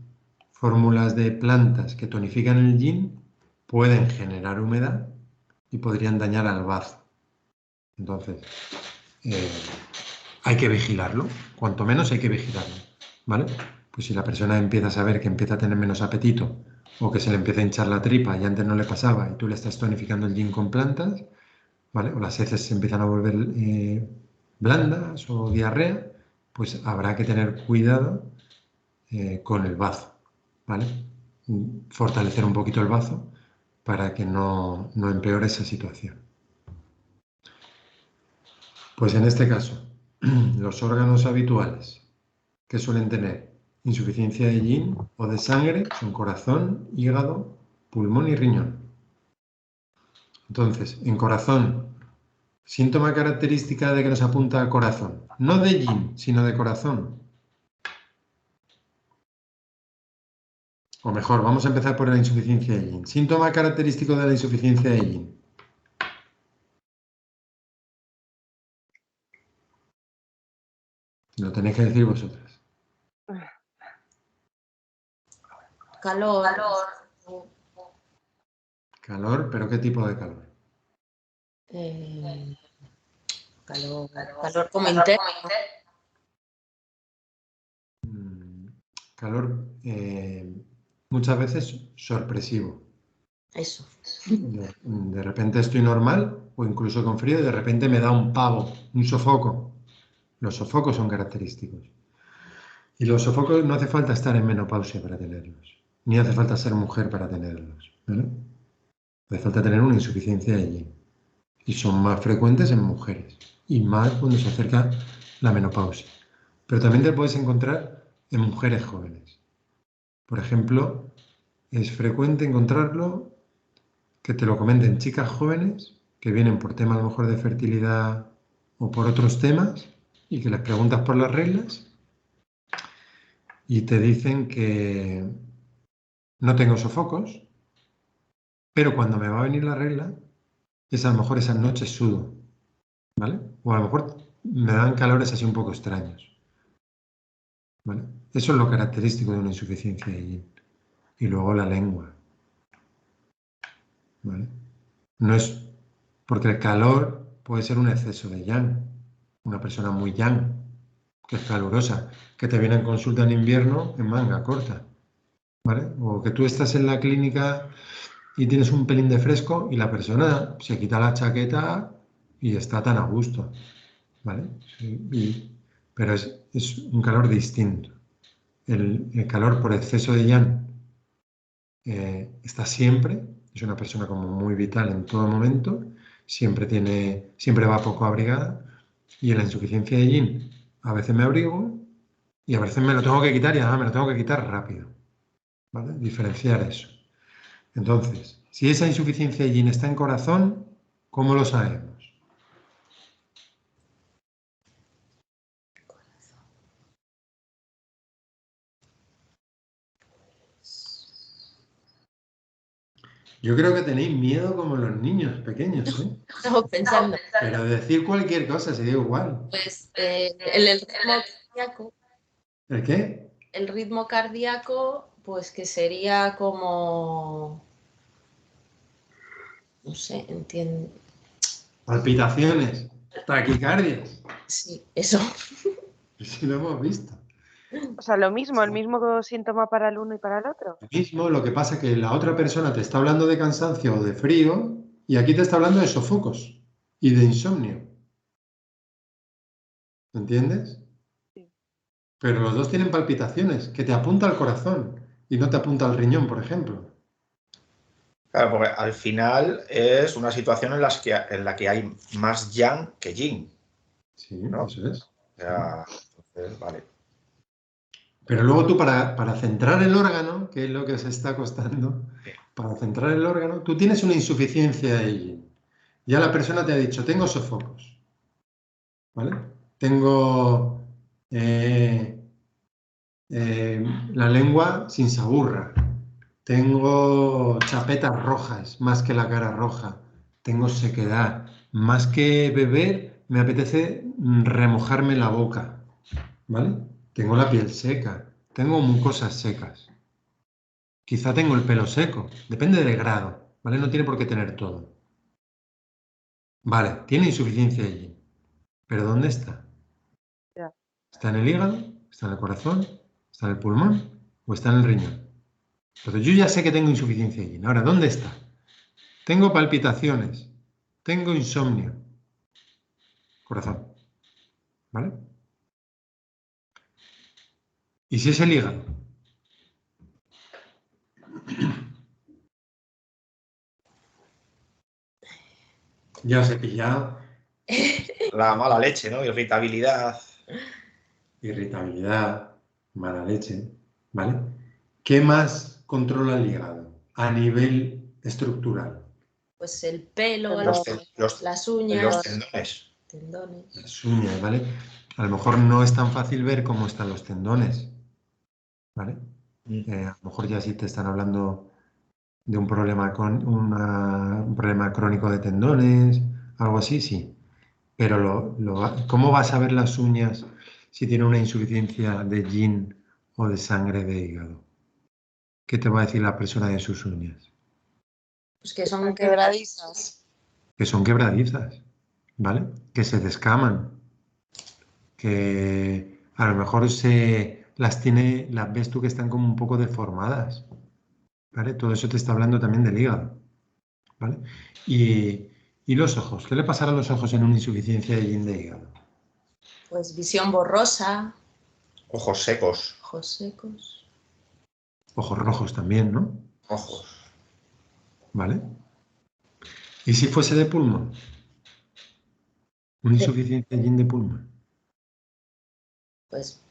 fórmulas de plantas que tonifican el yin, pueden generar humedad y podrían dañar al bazo. Entonces, hay que vigilarlo, cuanto menos hay que vigilarlo, ¿vale? Pues si la persona empieza a saber que empieza a tener menos apetito o que se le empieza a hinchar la tripa y antes no le pasaba y tú le estás tonificando el yin con plantas, ¿vale? O las heces se empiezan a volver blandas o diarrea, pues habrá que tener cuidado con el bazo, ¿vale? Fortalecer un poquito el bazo para que no empeore esa situación. Pues en este caso, los órganos habituales que suelen tener insuficiencia de yin o de sangre son corazón, hígado, pulmón y riñón. Entonces, en corazón, síntoma característica de que nos apunta al corazón, no de yin, sino de corazón. O mejor, vamos a empezar por la insuficiencia de yin. Síntoma característico de la insuficiencia de yin. Lo tenéis que decir vosotras. Calor. Calor, pero ¿qué tipo de calor? Calor como interno. Calor muchas veces sorpresivo. Eso. De repente estoy normal o incluso con frío y de repente me da un pavo, un sofoco. Los sofocos son característicos. Y los sofocos no hace falta estar en menopausia para tenerlos, ni hace falta ser mujer para tenerlos, ¿vale? Hace falta tener una insuficiencia de yin. Y son más frecuentes en mujeres y más cuando se acerca la menopausia. Pero también te puedes encontrar en mujeres jóvenes. Por ejemplo, es frecuente encontrarlo, que te lo comenten chicas jóvenes que vienen por tema a lo mejor de fertilidad o por otros temas y que les preguntas por las reglas y te dicen que no tengo sofocos, pero cuando me va a venir la regla, es a lo mejor esas noches sudo, ¿vale? O a lo mejor me dan calores así un poco extraños, ¿vale? Eso es lo característico de una insuficiencia de yin. Y luego la lengua, ¿vale? No es porque el calor puede ser un exceso de yang, una persona muy yang, que es calurosa, que te viene en consulta en invierno en manga corta, ¿vale? O que tú estás en la clínica y tienes un pelín de fresco y la persona se quita la chaqueta y está tan a gusto, ¿vale? Pero es un calor distinto. El calor por exceso de yang está siempre, es una persona como muy vital en todo momento, siempre va poco abrigada, y en la insuficiencia de yin a veces me abrigo y a veces me lo tengo que quitar y además me lo tengo que quitar rápido, ¿vale? Diferenciar eso. Entonces, si esa insuficiencia de yin está en corazón, ¿cómo lo sabemos? Yo creo que tenéis miedo como los niños pequeños, ¿eh? Estamos pensando. Pero decir cualquier cosa sería igual. Pues el ritmo cardíaco. ¿El qué? El ritmo cardíaco, pues que sería como, no sé, entiendo. Palpitaciones, taquicardias. Sí, eso. Sí lo hemos visto. O sea, lo mismo, el mismo síntoma para el uno y para el otro. Lo mismo, lo que pasa es que la otra persona te está hablando de cansancio o de frío y aquí te está hablando de sofocos y de insomnio. ¿Entiendes? Sí. Pero los dos tienen palpitaciones, que te apunta al corazón y no te apunta al riñón, por ejemplo. Claro, porque al final es una situación en la que hay más yang que yin, Sí, ¿no? eso es. O sea, entonces, vale. Pero luego tú para centrar el órgano, que es lo que se está costando, para centrar el órgano, tú tienes una insuficiencia de yin. Ya la persona te ha dicho, tengo sofocos, ¿vale? Tengo la lengua sin saburra, tengo chapetas rojas más que la cara roja, tengo sequedad, más que beber me apetece remojarme la boca, ¿vale? Tengo la piel seca, tengo mucosas secas. Quizá tengo el pelo seco, depende del grado, ¿vale? No tiene por qué tener todo. Vale, tiene insuficiencia de yin, pero ¿dónde está? Ya. ¿Está en el hígado? ¿Está en el corazón? ¿Está en el pulmón? ¿O está en el riñón? Entonces yo ya sé que tengo insuficiencia de yin. Ahora, ¿dónde está? Tengo palpitaciones, tengo insomnio, corazón, ¿vale? ¿Y si es el hígado? Ya os he pillado. la mala leche, ¿no? Irritabilidad. Irritabilidad, mala leche, ¿vale? ¿Qué más controla el hígado a nivel estructural? Pues el pelo, a lo Los mejor, los- las Los uñas, tendones. tendones. Las uñas, ¿vale? A lo mejor no es tan fácil ver cómo están los tendones, ¿vale? A lo mejor ya sí te están hablando de un problema un problema crónico de tendones, algo así, sí. Pero ¿cómo vas a ver las uñas si tiene una insuficiencia de yin o de sangre de hígado? ¿Qué te va a decir la persona de sus uñas? Pues que son quebradizas. Que son quebradizas, ¿vale? Que se descaman, que a lo mejor las ves tú que están como un poco deformadas, ¿vale? Todo eso te está hablando también del hígado, ¿vale? Y los ojos, ¿qué le pasará a los ojos en una insuficiencia de yin de hígado? pues visión borrosa, Ojos secos. ojos secos. Ojos rojos también, ¿no? Ojos. ¿Vale? ¿Y si fuese de pulmón? Una insuficiencia de yin de pulmón. Pues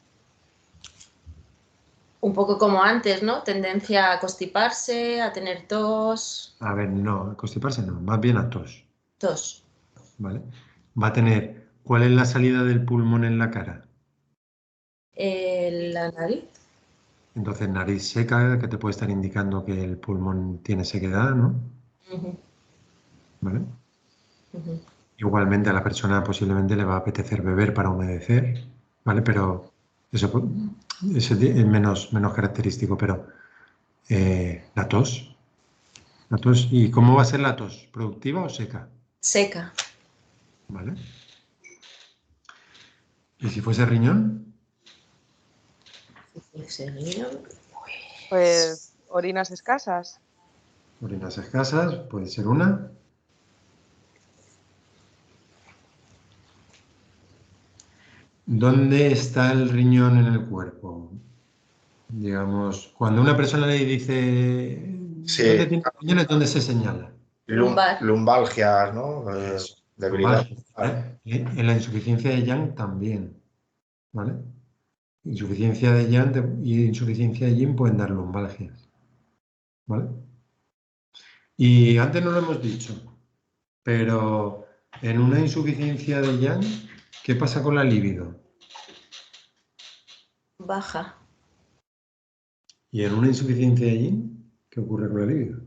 un poco como antes, ¿no? Tendencia a constiparse, a tener tos. A ver, no, constiparse no, más bien a tos, Tos. ¿vale? Va a tener, ¿cuál es la salida del pulmón en la cara? La nariz. Entonces, nariz seca, que te puede estar indicando que el pulmón tiene sequedad, ¿no? Ujú, ¿Vale? ujú. Igualmente a la persona posiblemente le va a apetecer beber para humedecer, ¿vale? Pero eso es menos característico, pero la tos. La tos. ¿Y cómo va a ser la tos? ¿Productiva o seca? Seca. ¿Vale? ¿Y si fuese riñón? Pues orinas escasas. Orinas escasas, puede ser una. ¿Dónde está el riñón en el cuerpo? Digamos, cuando una persona le dice ¿dónde Sí. tiene riñones? ¿Dónde se señala? Lumbar. Lumbalgias, ¿no? Eso. Debilidad. Lumbar. En la insuficiencia de Yang también, ¿vale? Insuficiencia de Yang y insuficiencia de Yin pueden dar lumbalgias, ¿vale? Y antes no lo hemos dicho, pero en una insuficiencia de Yang, ¿qué pasa con la libido? Baja. Y en una insuficiencia de Yin, ¿qué ocurre con la libido?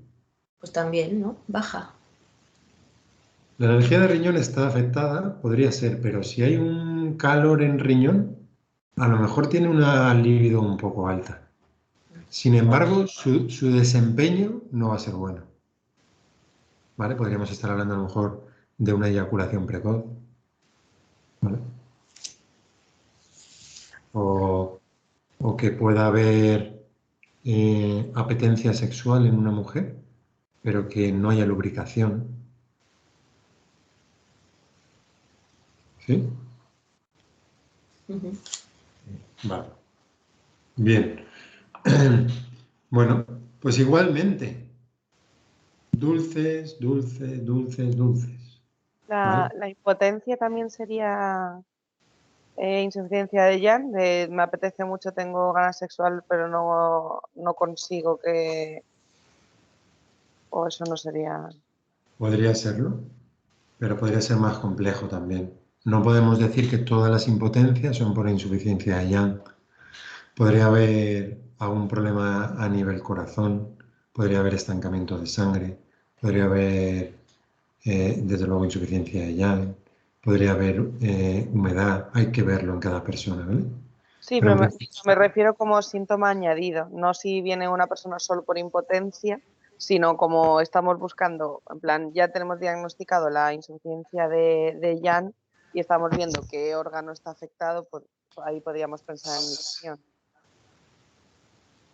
Pues también, ¿no? Baja. La energía de riñón está afectada, podría ser, pero si hay un calor en riñón, a lo mejor tiene una libido un poco alta. Sin embargo, su desempeño no va a ser bueno. ¿Vale? Podríamos estar hablando a lo mejor de una eyaculación precoz. ¿Vale? O que pueda haber apetencia sexual en una mujer, pero que no haya lubricación. ¿Sí? Ujú. Vale. Bien. Bueno, pues igualmente. Dulces, dulces, dulces, dulces. ¿Vale? La impotencia también sería insuficiencia de Yang, de me apetece mucho, tengo ganas sexual, pero no consigo que... O eso no sería... Podría serlo, pero podría ser más complejo también. No podemos decir que todas las impotencias son por insuficiencia de Yang. Podría haber algún problema a nivel corazón, podría haber estancamiento de sangre, podría haber, desde luego, insuficiencia de Yang, podría haber humedad. Hay que verlo en cada persona, ¿vale? Sí, Pero pero en principio, me refiero como síntoma añadido, no si viene una persona solo por impotencia, sino como estamos buscando, en plan, ya tenemos diagnosticado la insuficiencia de Yang y estamos viendo qué órgano está afectado, pues ahí podríamos pensar en nutrición.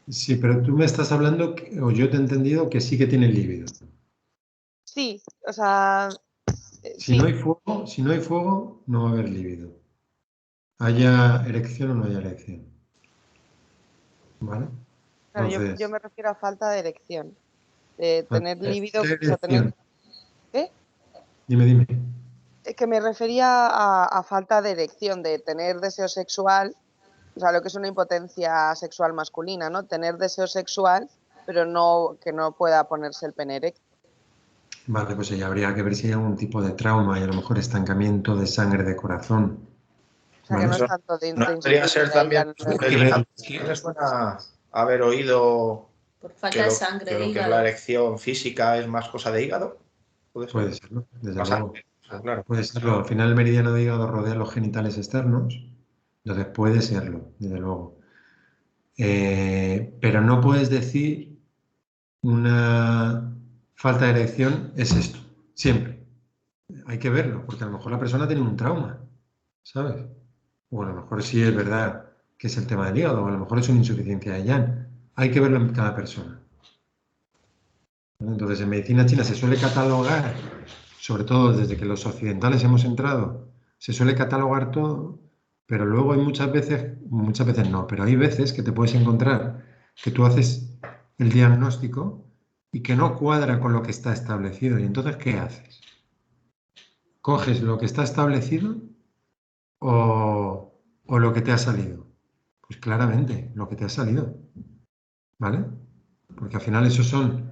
sí, pero tú me estás hablando, o yo te he entendido que sí que tiene líbido. Sí, o sea, Si sí, no hay fuego, no va a haber líbido. Haya erección o no haya erección. ¿Vale? claro, yo Entonces, me refiero a falta de erección, de tener líbido, o sea, tener, erección. ¿qué? Dime, dime. que me refería a falta de erección, de tener deseo sexual, o sea, lo que es una impotencia sexual masculina, ¿no? Tener deseo sexual, pero no que no pueda ponerse el pene erecto. Vale, pues ahí habría que ver si hay algún tipo de trauma y a lo mejor estancamiento de sangre de corazón. O sea, Vale. que no es tanto de ¿No podría ser insuficiencia también? ya, Hay que ver. ¿Me suena haber oído Por que falta de lo, sangre que de lo que es hígado. la erección física es más cosa de hígado? ¿Puede Puede ser? serlo, desde Más luego. sangre, eso, claro. Puede serlo. Al final el meridiano de hígado rodea los genitales externos, entonces puede serlo, desde luego. Pero no puedes decir una falta de erección es esto, siempre. Hay que verlo, porque a lo mejor la persona tiene un trauma, ¿sabes? O a lo mejor sí es verdad que es el tema del hígado, o a lo mejor es una insuficiencia de Yang. Hay que verlo en cada persona. ¿Vale? Entonces, en medicina china se suele catalogar, sobre todo desde que los occidentales hemos entrado, se suele catalogar todo, pero luego hay muchas veces no, pero hay veces que te puedes encontrar que tú haces el diagnóstico y que no cuadra con lo que está establecido. Y entonces, ¿qué haces? ¿Coges lo que está establecido o lo que te ha salido? Pues claramente, lo que te ha salido, ¿vale? Porque al final esos son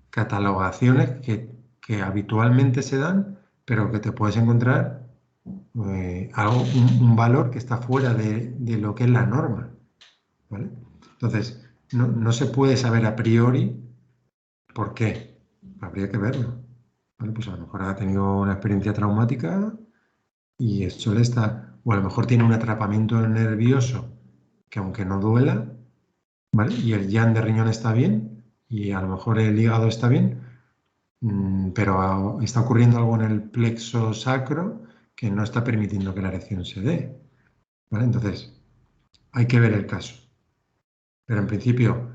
catalogaciones que habitualmente se dan, pero que te puedes encontrar un valor que está fuera de lo que es la norma, ¿vale? Entonces, no se puede saber a priori por qué. Habría que verlo. ¿Vale? Pues a lo mejor ha tenido una experiencia traumática y eso le está, o a lo mejor tiene un atrapamiento nervioso que aunque no duela, ¿vale? Y el yang de riñón está bien y a lo mejor el hígado está bien, pero está ocurriendo algo en el plexo sacro que no está permitiendo que la erección se dé, ¿vale? Entonces, hay que ver el caso. Pero en principio,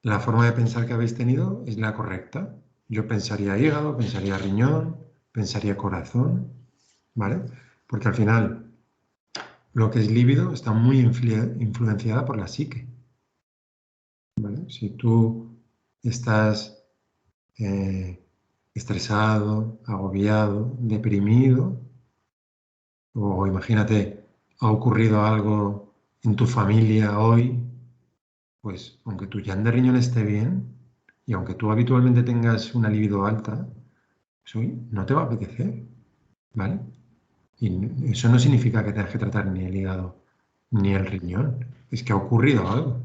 la forma de pensar que habéis tenido es la correcta. Yo pensaría hígado, pensaría riñón, pensaría corazón, ¿vale? Porque al final lo que es líbido está muy influenciada por la psique, ¿vale? Si tú estás estresado, agobiado, deprimido, o imagínate, ha ocurrido algo en tu familia hoy, pues aunque tu yang de riñón esté bien y aunque tú habitualmente tengas una libido alta, pues hoy no te va a apetecer, ¿vale? Y eso no significa que tengas que tratar ni el hígado ni el riñón, es que ha ocurrido algo.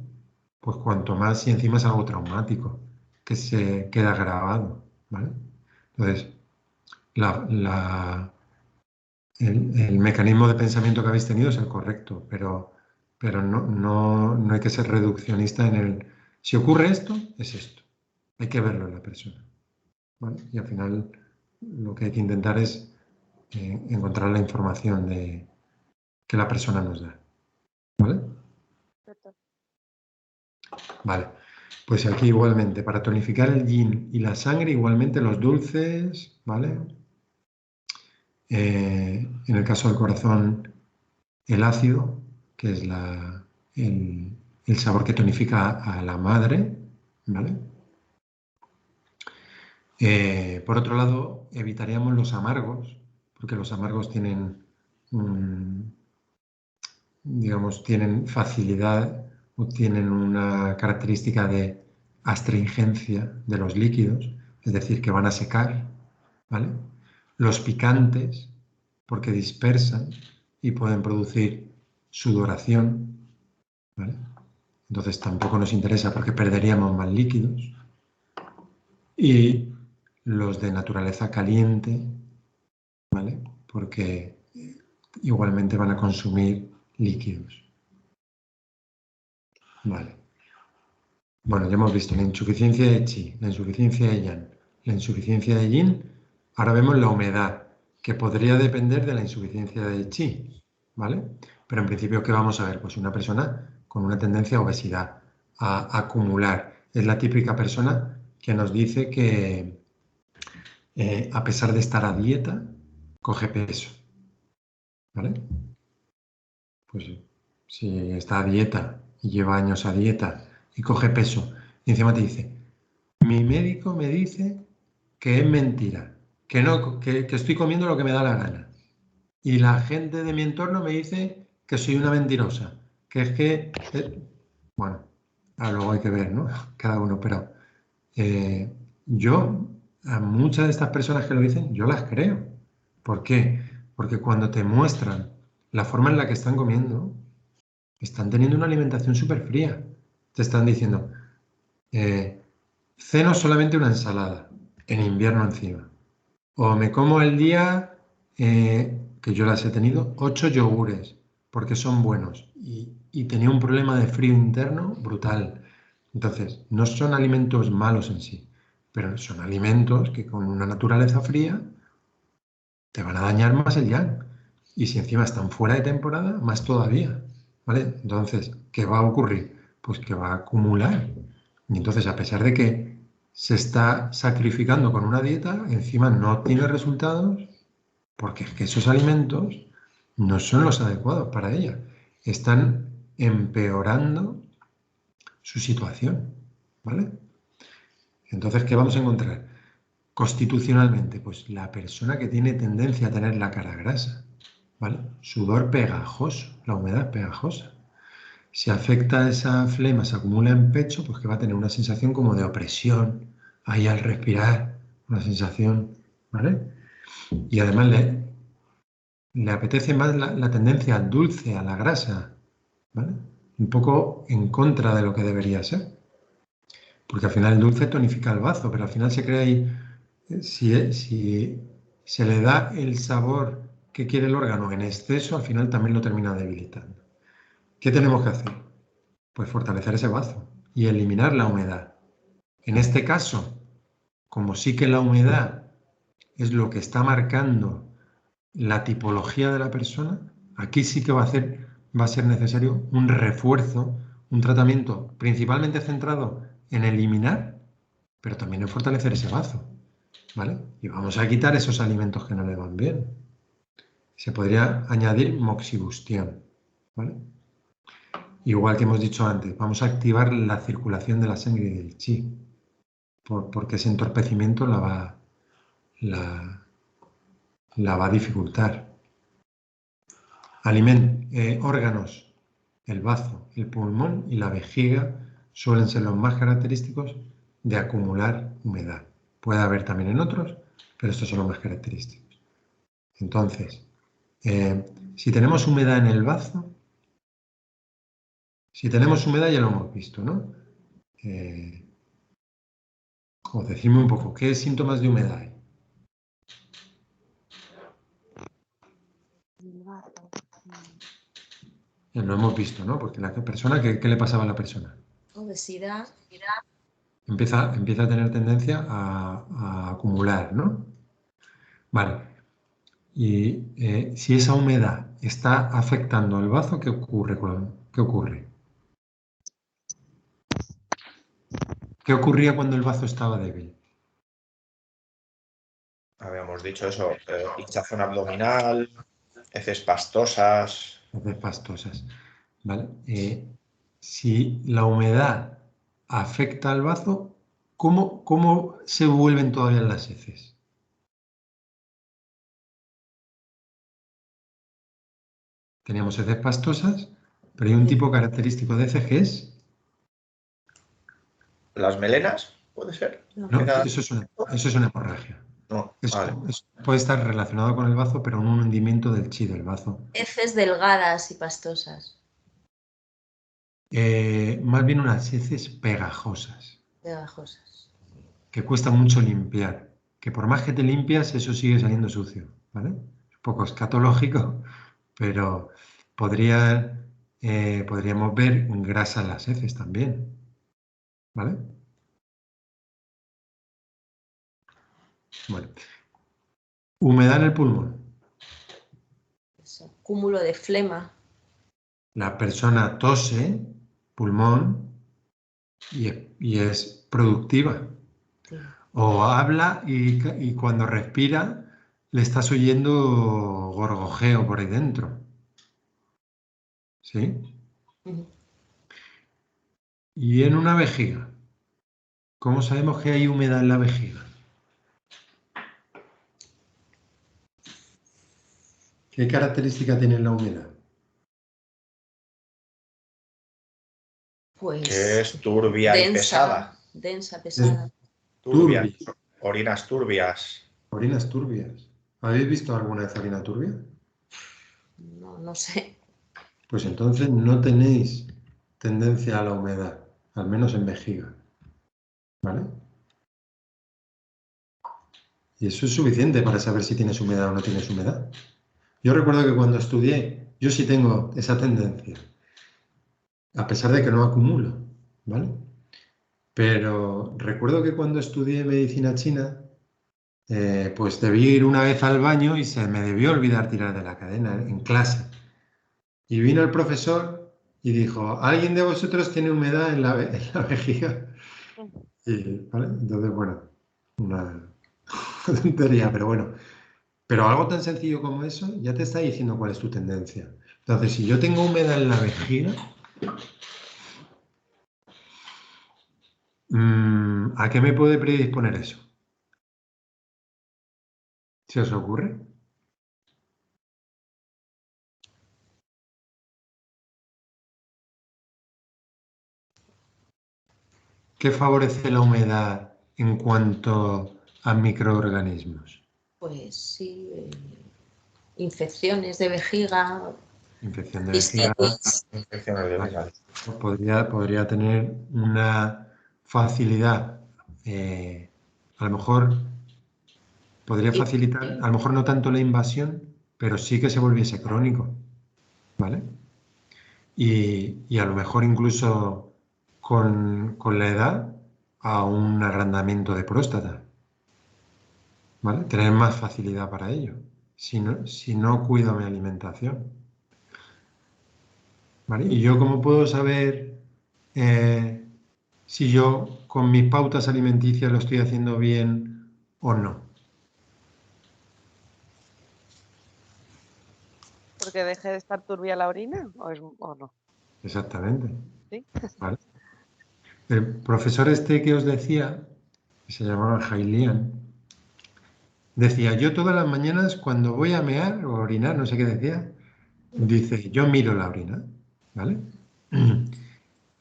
Pues cuanto más, si encima es algo traumático, que se queda grabado, ¿vale? Entonces, el mecanismo de pensamiento que habéis tenido es el correcto, pero no hay que ser reduccionista en el... Si ocurre esto, es esto. Hay que verlo en la persona, ¿vale? Y al final lo que hay que intentar es encontrar la información que la persona nos da, ¿vale? Vale, pues aquí igualmente, para tonificar el yin y la sangre, igualmente los dulces, ¿vale? En el caso del corazón, el ácido, que es el sabor que tonifica a la madre, ¿vale? Por otro lado, evitaríamos los amargos, porque los amargos tienen, digamos, tienen facilidad o tienen una característica de astringencia de los líquidos, es decir, que van a secar, ¿vale? Los picantes, porque dispersan y pueden producir sudoración, ¿vale? Entonces tampoco nos interesa porque perderíamos más líquidos. Y los de naturaleza caliente, ¿vale? Porque igualmente van a consumir líquidos. Vale. Bueno, ya hemos visto la insuficiencia de Qi, la insuficiencia de Yang, la insuficiencia de Yin. Ahora vemos la humedad, que podría depender de la insuficiencia de Qi, ¿vale? Pero en principio, ¿qué vamos a ver? Pues una persona con una tendencia a obesidad, a acumular. Es la típica persona que nos dice que a pesar de estar a dieta, coge peso, ¿vale? Pues si está a dieta y lleva años a dieta y coge peso y encima te dice, mi médico me dice que es mentira, que no, que estoy comiendo lo que me da la gana. Y la gente de mi entorno me dice que soy una mentirosa, que es que, bueno, luego hay que ver, ¿no? Cada uno, pero yo, a muchas de estas personas que lo dicen, yo las creo. ¿Por qué? Porque cuando te muestran la forma en la que están comiendo, están teniendo una alimentación súper fría. Te están diciendo, ceno solamente una ensalada, en invierno encima. O me como al día, que yo las he tenido, 8 yogures, porque son buenos. Y tenía un problema de frío interno brutal. Entonces, no son alimentos malos en sí, pero son alimentos que con una naturaleza fría te van a dañar más el yang. Y si encima están fuera de temporada, más todavía. ¿Vale? Entonces, ¿qué va a ocurrir? Pues que va a acumular. Y entonces, a pesar de que se está sacrificando con una dieta, encima no tiene resultados, porque es que esos alimentos no son los adecuados para ella. Están empeorando su situación. ¿Vale? Entonces, ¿qué vamos a encontrar? Constitucionalmente, pues la persona que tiene tendencia a tener la cara grasa, ¿vale? Sudor pegajoso, la humedad pegajosa. Si afecta esa flema, se acumula en pecho, pues que va a tener una sensación como de opresión, ahí al respirar, una sensación, ¿vale? Y además le apetece más la tendencia al dulce, a la grasa, ¿vale? Un poco en contra de lo que debería ser. Porque al final el dulce tonifica el bazo, pero al final se crea ahí, si se le da el sabor que quiere el órgano en exceso, al final también lo termina debilitando. ¿Qué tenemos que hacer? Pues fortalecer ese bazo y eliminar la humedad. En este caso, como sí que la humedad es lo que está marcando la tipología de la persona, aquí sí que va a ser necesario un refuerzo, un tratamiento principalmente centrado en eliminar, pero también en fortalecer ese bazo, ¿vale? Y vamos a quitar esos alimentos que no le van bien. Se podría añadir moxibustión, ¿vale? Igual que hemos dicho antes, vamos a activar la circulación de la sangre y del chi, porque ese entorpecimiento la va a dificultar. Órganos, el bazo, el pulmón y la vejiga suelen ser los más característicos de acumular humedad. Puede haber también en otros, pero estos son los más característicos. Entonces, si tenemos humedad en el bazo, si tenemos humedad ya lo hemos visto, ¿no? Decidme un poco, ¿qué síntomas de humedad hay? Lo hemos visto, ¿no? Porque la persona, ¿qué le pasaba a la persona? Obesidad. Empieza a tener tendencia a acumular, ¿no? Vale. Y si esa humedad está afectando al bazo, ¿qué ocurre? ¿Qué ocurre? ¿Qué ocurría cuando el bazo estaba débil? Habíamos dicho eso, hinchazón abdominal, heces pastosas. Heces pastosas. ¿Vale? Si la humedad afecta al bazo, ¿cómo se vuelven todavía las heces? Teníamos heces pastosas, pero hay un tipo característico de heces que es... ¿Las melenas? ¿Puede ser? No, eso es una hemorragia. No, Eso vale. puede estar relacionado con el bazo, pero en un hundimiento del chi del bazo. Heces delgadas y pastosas. Más bien unas heces pegajosas, Pegajosas. que cuesta mucho limpiar. Que por más que te limpias, eso sigue saliendo sucio, ¿vale? Es un poco escatológico, pero podríamos ver grasa en las heces también, ¿vale? Bueno. Humedad en el pulmón. Eso. Cúmulo de flema. La persona tose, pulmón, y es productiva. Sí. O habla y cuando respira le estás oyendo gorgojeo por ahí dentro. ¿Sí? Uh-huh. Y en una vejiga. ¿Cómo sabemos que hay humedad en la vejiga? ¿Qué característica tiene la humedad? Pues Que es turbia y pesada. densa, pesada. Turbia. Turbia. Orinas turbias. Orinas turbias. ¿Habéis visto alguna vez orina turbia? No, no sé. Pues entonces no tenéis tendencia a la humedad, al menos en vejiga. ¿Vale? Y eso es suficiente para saber si tienes humedad o no tienes humedad. Yo recuerdo que cuando estudié, yo sí tengo esa tendencia, a pesar de que no acumulo, ¿vale? Pero recuerdo que cuando estudié medicina china, pues debí ir una vez al baño y se me debió olvidar tirar de la cadena en clase. Y vino el profesor y dijo, ¿alguien de vosotros tiene humedad en la vejiga? Y, ¿vale? Entonces, bueno, una tontería, pero bueno. Pero algo tan sencillo como eso ya te está diciendo cuál es tu tendencia. Entonces, si yo tengo humedad en la vejiga, ¿a qué me puede predisponer eso? ¿Se os ocurre? ¿Qué favorece la humedad en cuanto a microorganismos? Pues sí, infecciones de vejiga, Infección de vejiga cistitis. Infecciones de vejiga. podría tener una facilidad, a lo mejor podría facilitar, a lo mejor no tanto la invasión, pero sí que se volviese crónico, ¿vale? Y a lo mejor incluso con la edad a un agrandamiento de próstata, ¿vale? Tener más facilidad para ello, si no cuido mi alimentación, ¿vale? ¿Y yo cómo puedo saber si yo con mis pautas alimenticias lo estoy haciendo bien o no? ¿Porque deje de estar turbia la orina o no? Exactamente. ¿Sí? ¿Vale? El profesor este que os decía, que se llamaba Jailian, decía, yo todas las mañanas cuando voy a mear o orinar, no sé qué decía, dice, yo miro la orina, ¿vale?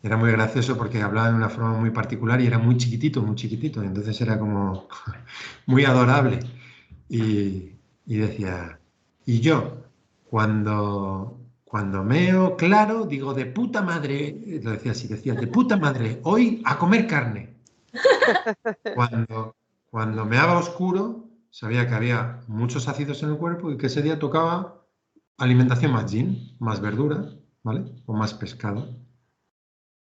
Era muy gracioso porque hablaba de una forma muy particular y era muy chiquitito, y entonces era como muy adorable. Y decía, y yo, cuando meo claro, digo, de puta madre, lo decía así, decía, de puta madre, hoy a comer carne. Cuando meaba oscuro, sabía que había muchos ácidos en el cuerpo y que ese día tocaba alimentación más yin, más verdura, ¿vale? O más pescado.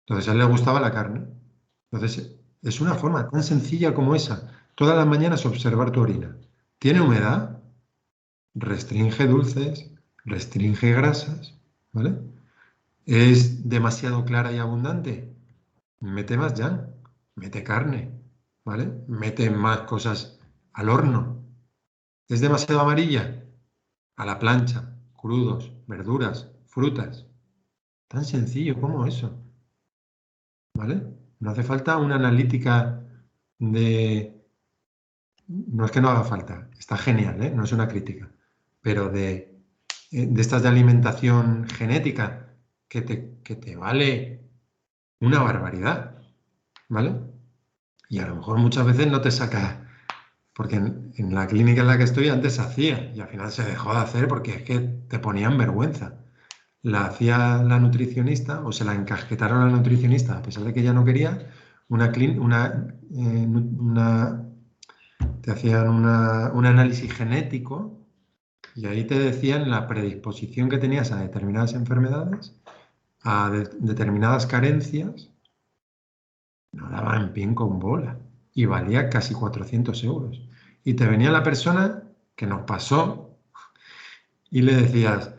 Entonces a él le gustaba la carne. Entonces es una forma tan sencilla como esa. Todas las mañanas observar tu orina. ¿Tiene humedad? Restringe dulces, restringe grasas, ¿vale? ¿Es demasiado clara y abundante? Mete más yang, mete carne, ¿vale? Mete más cosas al horno. ¿Es demasiado amarilla? A la plancha, crudos, verduras, frutas. Tan sencillo como eso, ¿vale? No hace falta una analítica de... No es que no haga falta, está genial, ¿eh? No es una crítica, pero de estas de alimentación genética que te vale una barbaridad, ¿vale? Y a lo mejor muchas veces no te saca, porque en la clínica en la que estoy antes se hacía y al final se dejó de hacer porque es que te ponían vergüenza. La hacía la nutricionista o se la encasquetaron a la nutricionista, a pesar de que ella no quería, te hacían un análisis genético y ahí te decían la predisposición que tenías a determinadas enfermedades, a determinadas carencias. No daba en pie con bola y valía casi 400 euros. Y te venía la persona que nos pasó y le decías,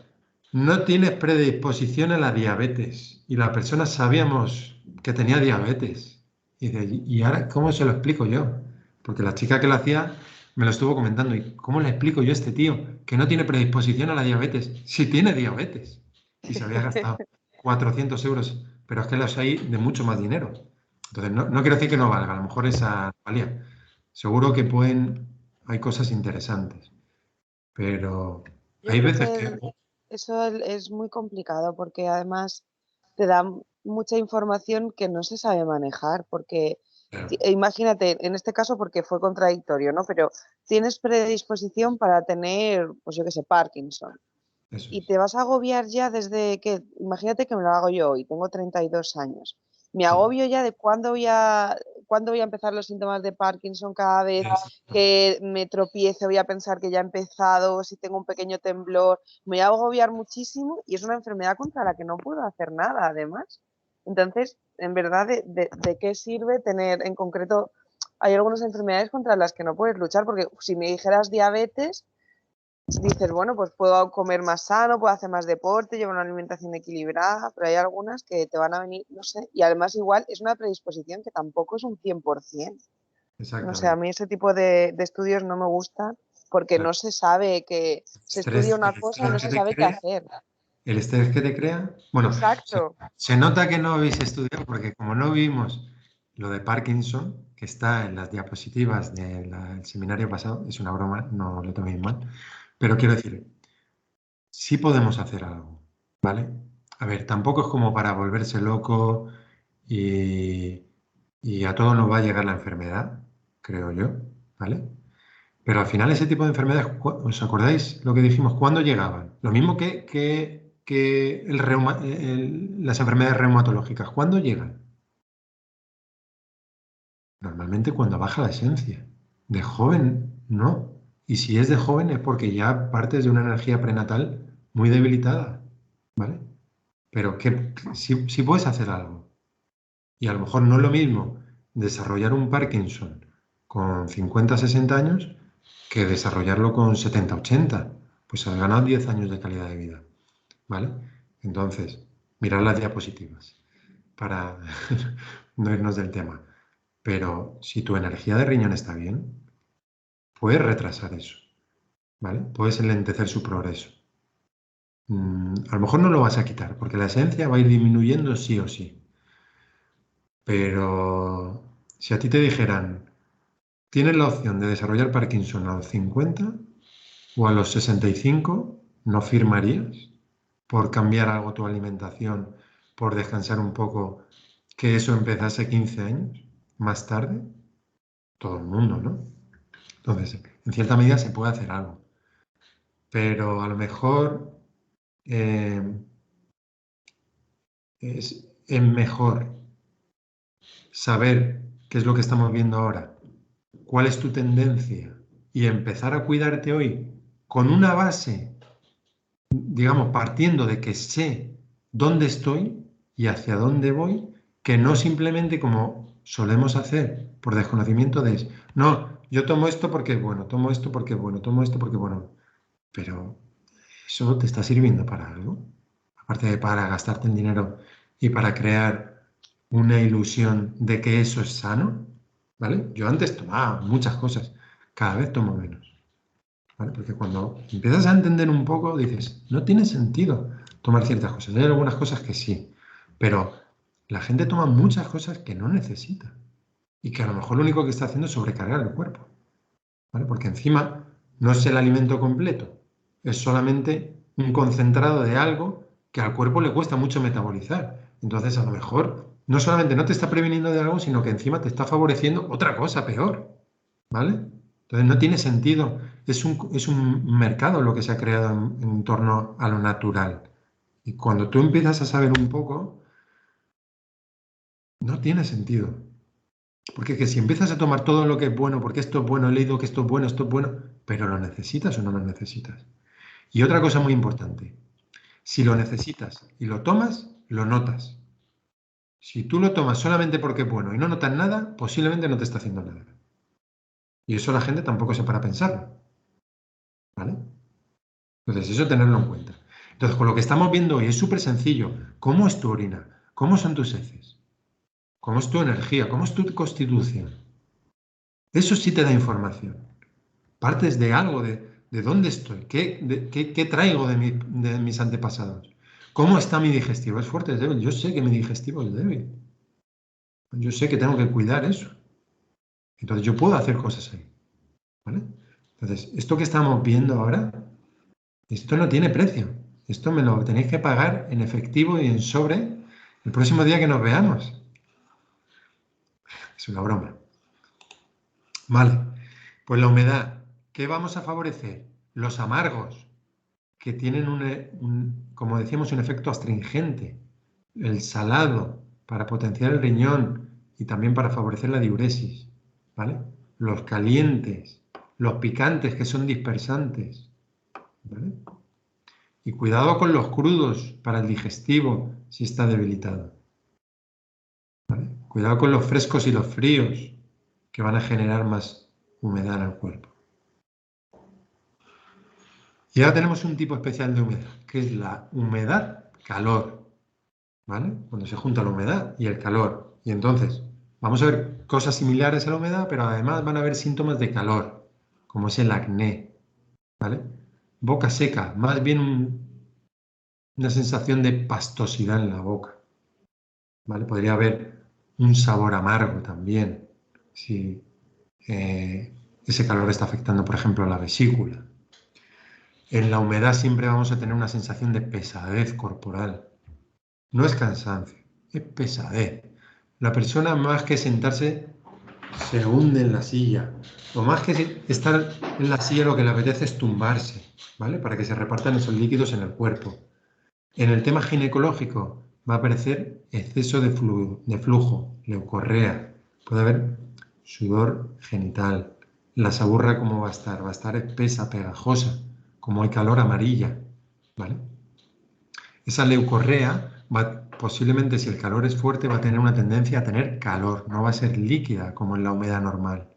no tienes predisposición a la diabetes. Y la persona sabíamos que tenía diabetes. Y dice, ¿y ahora cómo se lo explico yo? Porque la chica que lo hacía me lo estuvo comentando. ¿Y cómo le explico yo a este tío que no tiene predisposición a la diabetes? Si tiene diabetes. Y se había gastado 400 euros. Pero es que los hay de mucho más dinero. Entonces, no quiero decir que no valga. A lo mejor esa valía. Seguro que hay cosas interesantes. Pero Yo Hay creo veces que que... eso es muy complicado porque además te da mucha información que no se sabe manejar, porque Claro, imagínate, en este caso porque fue contradictorio, ¿no? Pero tienes predisposición para tener, pues yo qué sé, Parkinson. eso Y es. te vas a agobiar ya desde que, imagínate que me lo hago yo hoy, tengo 32 años. Me Sí. agobio ya de cuándo voy a empezar los síntomas de Parkinson cada vez Exacto. que me tropiece, voy a pensar que ya he empezado, si tengo un pequeño temblor, me voy a agobiar muchísimo y es una enfermedad contra la que no puedo hacer nada, además. Entonces, en verdad, ¿de qué sirve tener en concreto? Hay algunas enfermedades contra las que no puedes luchar, porque si me dijeras diabetes, dices, bueno, pues puedo comer más sano, puedo hacer más deporte, llevar una alimentación equilibrada, pero hay algunas que te van a venir, no sé, y además igual es una predisposición que tampoco es un 100%. No sé, a Exactamente. mí ese tipo de estudios no me gustan porque Claro. no se sabe que se estudia una El cosa y no estrés que se te sabe qué crea, hacer. el estrés que te crea. Bueno, Exacto. se nota que no habéis estudiado porque como no vimos lo de Parkinson, que está en las diapositivas del seminario pasado, es una broma, no lo toméis mal, pero quiero decir, sí podemos hacer algo, ¿vale? A ver, tampoco es como para volverse loco y, y a todos nos va a llegar la enfermedad, creo yo, ¿vale? Pero al final ese tipo de enfermedades, ¿os acordáis lo que dijimos? ¿Cuándo llegaban? Lo mismo que las enfermedades reumatológicas. ¿Cuándo llegan? Normalmente cuando baja la esencia. De joven, no. Y si es de joven es porque ya partes de una energía prenatal muy debilitada, ¿vale? Pero que si puedes hacer algo. Y a lo mejor no es lo mismo desarrollar un Parkinson con 50, 60 años que desarrollarlo con 70, 80. Pues has ganado 10 años de calidad de vida, ¿vale? Entonces, mirad las diapositivas para no irnos del tema. Pero si tu energía de riñón está bien, puedes retrasar eso, ¿vale? Puedes enlentecer su progreso. A lo mejor no lo vas a quitar, porque la esencia va a ir disminuyendo sí o sí. Pero si a ti te dijeran, tienes la opción de desarrollar Parkinson a los 50 o a los 65, ¿no firmarías por cambiar algo tu alimentación, por descansar un poco, que eso empezase 15 años más tarde? Todo el mundo, ¿no? Entonces, en cierta medida se puede hacer algo, pero a lo mejor eh, es mejor saber qué es lo que estamos viendo ahora, cuál es tu tendencia y empezar a cuidarte hoy con una base, digamos, partiendo de que sé dónde estoy y hacia dónde voy, que no simplemente como solemos hacer por desconocimiento de, no, yo tomo esto porque es bueno, tomo esto porque es bueno, tomo esto porque es bueno, pero ¿eso te está sirviendo para algo? Aparte de para gastarte el dinero y para crear una ilusión de que eso es sano, ¿vale? Yo antes tomaba muchas cosas, cada vez tomo menos, ¿vale? Porque cuando empiezas a entender un poco, dices, no tiene sentido tomar ciertas cosas. Hay algunas cosas que sí, pero la gente toma muchas cosas que no necesita y que a lo mejor lo único que está haciendo es sobrecargar el cuerpo, ¿vale? Porque encima no es el alimento completo, es solamente un concentrado de algo que al cuerpo le cuesta mucho metabolizar. Entonces, a lo mejor no solamente no te está previniendo de algo, sino que encima te está favoreciendo otra cosa peor, ¿vale? Entonces, no tiene sentido. Es un mercado lo que se ha creado en torno a lo natural. Y cuando tú empiezas a saber un poco, no tiene sentido. Porque que si empiezas a tomar todo lo que es bueno, porque esto es bueno, he leído que esto es bueno, pero ¿lo necesitas o no lo necesitas? Y otra cosa muy importante, si lo necesitas y lo tomas, lo notas. Si tú lo tomas solamente porque es bueno y no notas nada, posiblemente no te está haciendo nada. Y eso la gente tampoco se para a pensarlo, ¿vale? Entonces, eso tenerlo en cuenta. Entonces, con lo que estamos viendo hoy es súper sencillo. ¿Cómo es tu orina? ¿Cómo son tus heces? ¿Cómo es tu energía? ¿Cómo es tu constitución? Eso sí te da información. Partes de algo, de dónde estoy, qué traigo de mis antepasados. ¿Cómo está mi digestivo? ¿Es fuerte, es débil? Yo sé que mi digestivo es débil. Yo sé que tengo que cuidar eso. Entonces yo puedo hacer cosas ahí, ¿vale? Entonces, esto que estamos viendo ahora Esto no tiene precio. Esto me lo tenéis que pagar en efectivo y en sobre el próximo día que nos veamos. Es una broma. Vale, pues la humedad, ¿qué vamos a favorecer? Los amargos, que tienen como decíamos, un efecto astringente. El salado, para potenciar el riñón y también para favorecer la diuresis. ¿Vale? Los calientes, los picantes, que son dispersantes. ¿Vale? Y cuidado con los crudos para el digestivo si está debilitado. ¿Vale? Cuidado con los frescos y los fríos, que van a generar más humedad en el cuerpo. Y ahora tenemos un tipo especial de humedad, que es la humedad-calor. ¿Vale? Cuando se junta la humedad y el calor. Y entonces vamos a ver cosas similares a la humedad, pero además van a haber síntomas de calor, como es el acné. ¿Vale? Boca seca, más bien una sensación de pastosidad en la boca. ¿Vale? Podría haber un sabor amargo también, si ese calor está afectando, por ejemplo, la vesícula. En la humedad siempre vamos a tener una sensación de pesadez corporal. No es cansancio, es pesadez. La persona, más que sentarse, se hunde en la silla. O más que estar en la silla, lo que le apetece es tumbarse, ¿vale? Para que se repartan esos líquidos en el cuerpo. En el tema ginecológico va a aparecer exceso de flujo, leucorrea. Puede haber sudor genital. La saburra, ¿cómo va a estar? Va a estar espesa, pegajosa, como hay calor, amarilla, ¿vale? Esa leucorrea posiblemente, si el calor es fuerte, va a tener una tendencia a tener calor, no va a ser líquida como en la humedad normal.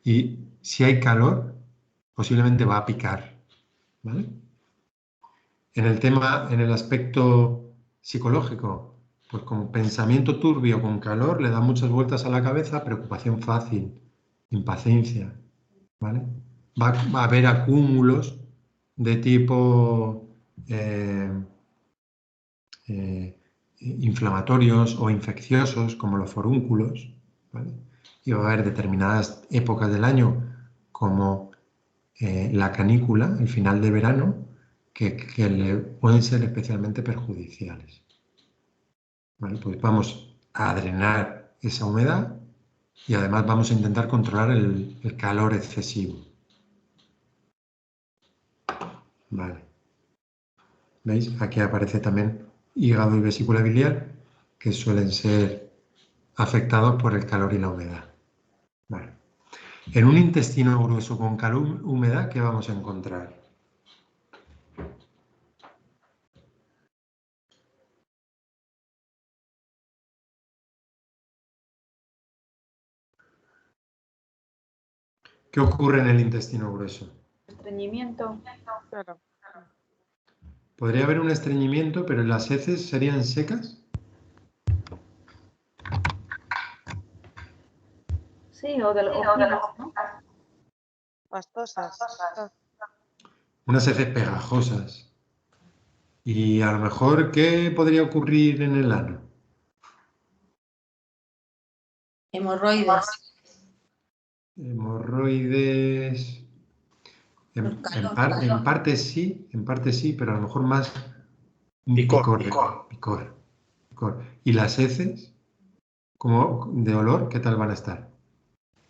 Y si hay calor, posiblemente va a picar, ¿vale? En el aspecto psicológico, pues con pensamiento turbio, con calor, le da muchas vueltas a la cabeza, preocupación fácil, impaciencia, ¿vale? Va a haber acúmulos de tipo inflamatorios o infecciosos, como los forúnculos, ¿vale? Y va a haber determinadas épocas del año, como la canícula, el final de verano, que le pueden ser especialmente perjudiciales. ¿Vale? Pues vamos a drenar esa humedad y además vamos a intentar controlar el calor excesivo. Vale. ¿Veis? Aquí aparece también hígado y vesícula biliar, que suelen ser afectados por el calor y la humedad. Vale. En un intestino grueso con calor y humedad, ¿qué vamos a encontrar? ¿Qué ocurre en el intestino grueso? Estreñimiento. Claro. Podría haber un estreñimiento, pero las heces serían secas. Sí, o de los finas, ¿no? Pastosas. Unas heces pegajosas. Y a lo mejor, ¿qué podría ocurrir en el ano? Hemorroides. Hemorroides. En Calor. parte sí, pero a lo mejor más un Picor. picor. ¿Y las heces, como de olor, qué tal van a estar?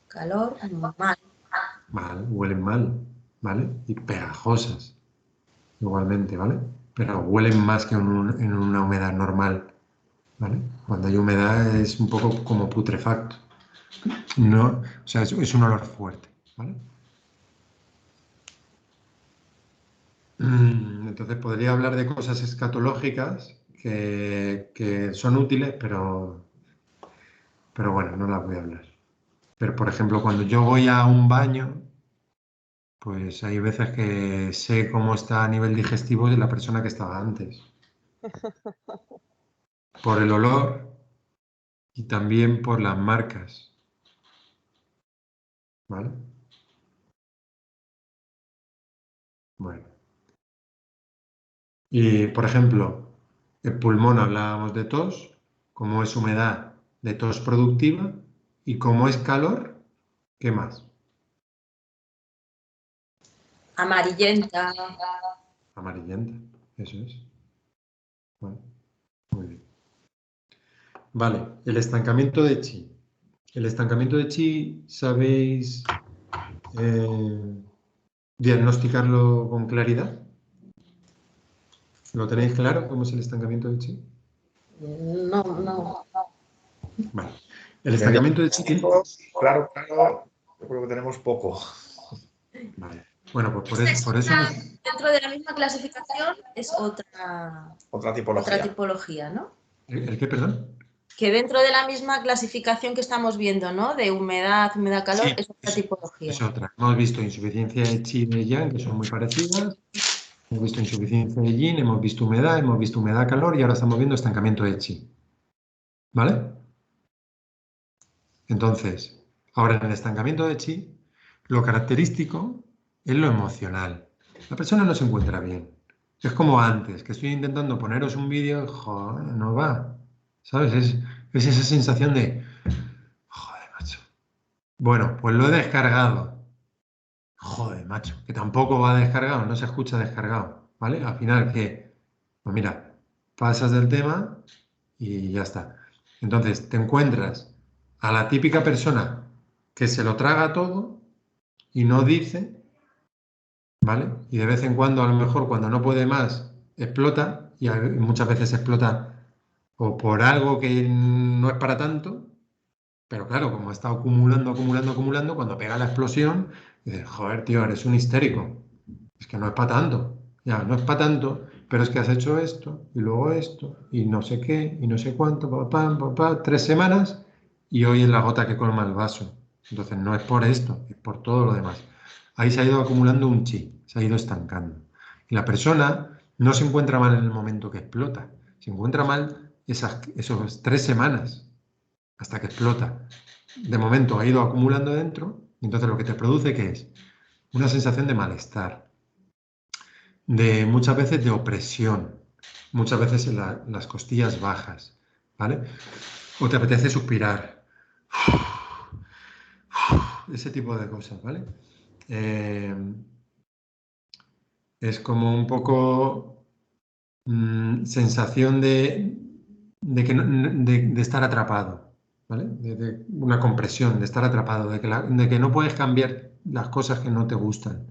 Calor normal. Mal, huelen mal, ¿vale? Y pegajosas, igualmente, ¿vale? Pero huelen más que en una humedad normal, ¿vale? Cuando hay humedad es un poco como putrefacto. No, o sea, es un olor fuerte, ¿vale? Entonces podría hablar de cosas escatológicas que son útiles, pero bueno, no las voy a hablar. Pero, por ejemplo, cuando yo voy a un baño, pues hay veces que sé cómo está a nivel digestivo de la persona que estaba antes. Por el olor y también por las marcas. ¿Vale? Bueno. Y, por ejemplo, el pulmón hablábamos de tos, como es humedad, de tos productiva, y como es calor, ¿qué más? Amarillenta. amarillenta, eso es. Bueno, muy bien. Vale, el estancamiento de chi. El estancamiento de chi, ¿sabéis diagnosticarlo con claridad? ¿Lo tenéis claro cómo es el estancamiento de chi? No. Vale. El estancamiento de chi... Claro, yo creo que tenemos poco. Vale. Bueno, pues por eso Dentro de la misma clasificación es Otra tipología. tipología, ¿no? ¿El qué, perdón? Que dentro de la misma clasificación que estamos viendo, ¿no? De humedad, calor, Sí, es otra tipología. es otra. Hemos visto insuficiencia de chi y de yang, que son muy parecidas. Hemos visto insuficiencia de yin, hemos visto humedad, calor y ahora estamos viendo estancamiento de chi. ¿Vale? Entonces, ahora en el estancamiento de chi, lo característico es lo emocional. La persona no se encuentra bien. Es como antes, que estoy intentando poneros un vídeo, joder, no va. ¿Sabes? Es esa sensación de, joder, macho. Bueno, pues lo he descargado. Joder, macho, que tampoco va descargado, no se escucha descargado. ¿Vale? Al final, ¿qué? Pues mira, pasas del tema y ya está. Entonces, te encuentras a la típica persona que se lo traga todo y no dice, ¿vale? Y de vez en cuando, a lo mejor, cuando no puede más, explota y muchas veces explota o por algo que no es para tanto, pero claro, como está acumulando, cuando pega la explosión, dices, joder, tío, eres un histérico. Es que no es para tanto. Ya, no es para tanto, pero es que has hecho esto, y luego esto, y no sé qué, y no sé cuánto, 3 semanas, y hoy es la gota que colma el vaso. Entonces no es por esto, es por todo lo demás. Ahí se ha ido acumulando un chi, se ha ido estancando. Y la persona no se encuentra mal en el momento que explota, se encuentra mal esos 3 semanas hasta que explota. De momento ha ido acumulando dentro, y entonces lo que te produce, ¿qué es? Una sensación de malestar, de muchas veces de opresión, muchas veces en las costillas bajas, ¿vale? O te apetece suspirar, ese tipo de cosas, ¿vale? Es como un poco sensación de estar atrapado, ¿vale? De una compresión, de estar atrapado, de que no puedes cambiar las cosas que no te gustan,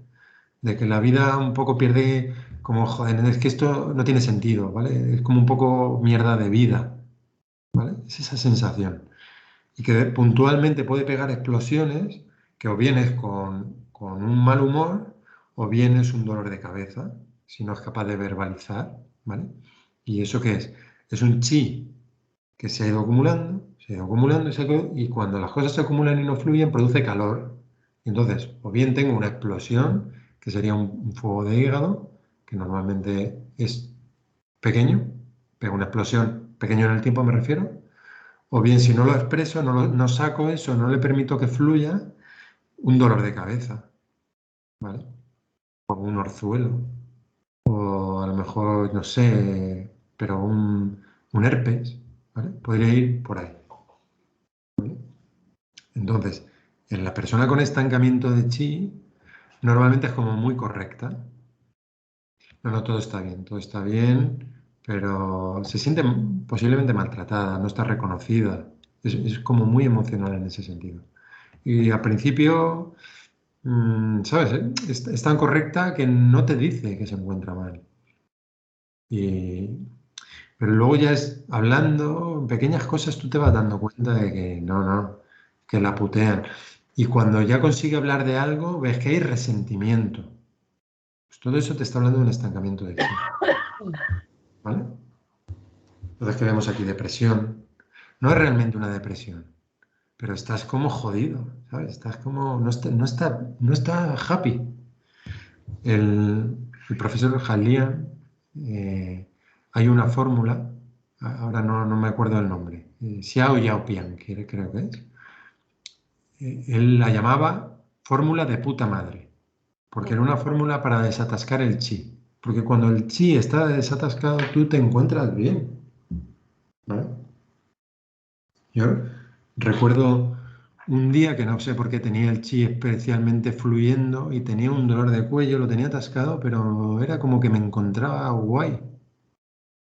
de que la vida un poco pierde como, joder, es que esto no tiene sentido, ¿vale? Es como un poco mierda de vida, ¿vale? Es esa sensación. Y que puntualmente puede pegar explosiones que o vienes con un mal humor o vienes un dolor de cabeza, si no es capaz de verbalizar, ¿vale? ¿Y eso qué es? Es un chi que se ha ido acumulando, y cuando las cosas se acumulan y no fluyen, produce calor. Y entonces, o bien tengo una explosión, que sería un fuego de hígado, que normalmente es pequeño, pero una explosión, pequeño en el tiempo me refiero, o bien si no lo expreso, no saco eso, no le permito que fluya, un dolor de cabeza, ¿vale? O un orzuelo, o a lo mejor, no sé, pero un herpes, ¿vale? Podría ir por ahí. ¿Vale? Entonces, en la persona con estancamiento de chi, normalmente es como muy correcta. No, todo está bien, pero se siente posiblemente maltratada, no está reconocida. Es como muy emocional en ese sentido. Y al principio, ¿sabes? Es tan correcta que no te dice que se encuentra mal. Pero luego ya es hablando, en pequeñas cosas tú te vas dando cuenta de que no, que la putean. Y cuando ya consigue hablar de algo, ves que hay resentimiento. Pues todo eso te está hablando de un estancamiento de chi, ¿vale? Entonces que vemos aquí depresión. No es realmente una depresión, pero estás como jodido, ¿sabes? Estás como, no está happy. El profesor Jalian, hay una fórmula, ahora no me acuerdo el nombre, Xiao Yaopian, creo que es. Él la llamaba fórmula de puta madre, porque era una fórmula para desatascar el chi. Porque cuando el chi está desatascado, tú te encuentras bien, ¿no? Yo recuerdo un día que no sé por qué tenía el chi especialmente fluyendo y tenía un dolor de cuello, lo tenía atascado, pero era como que me encontraba guay.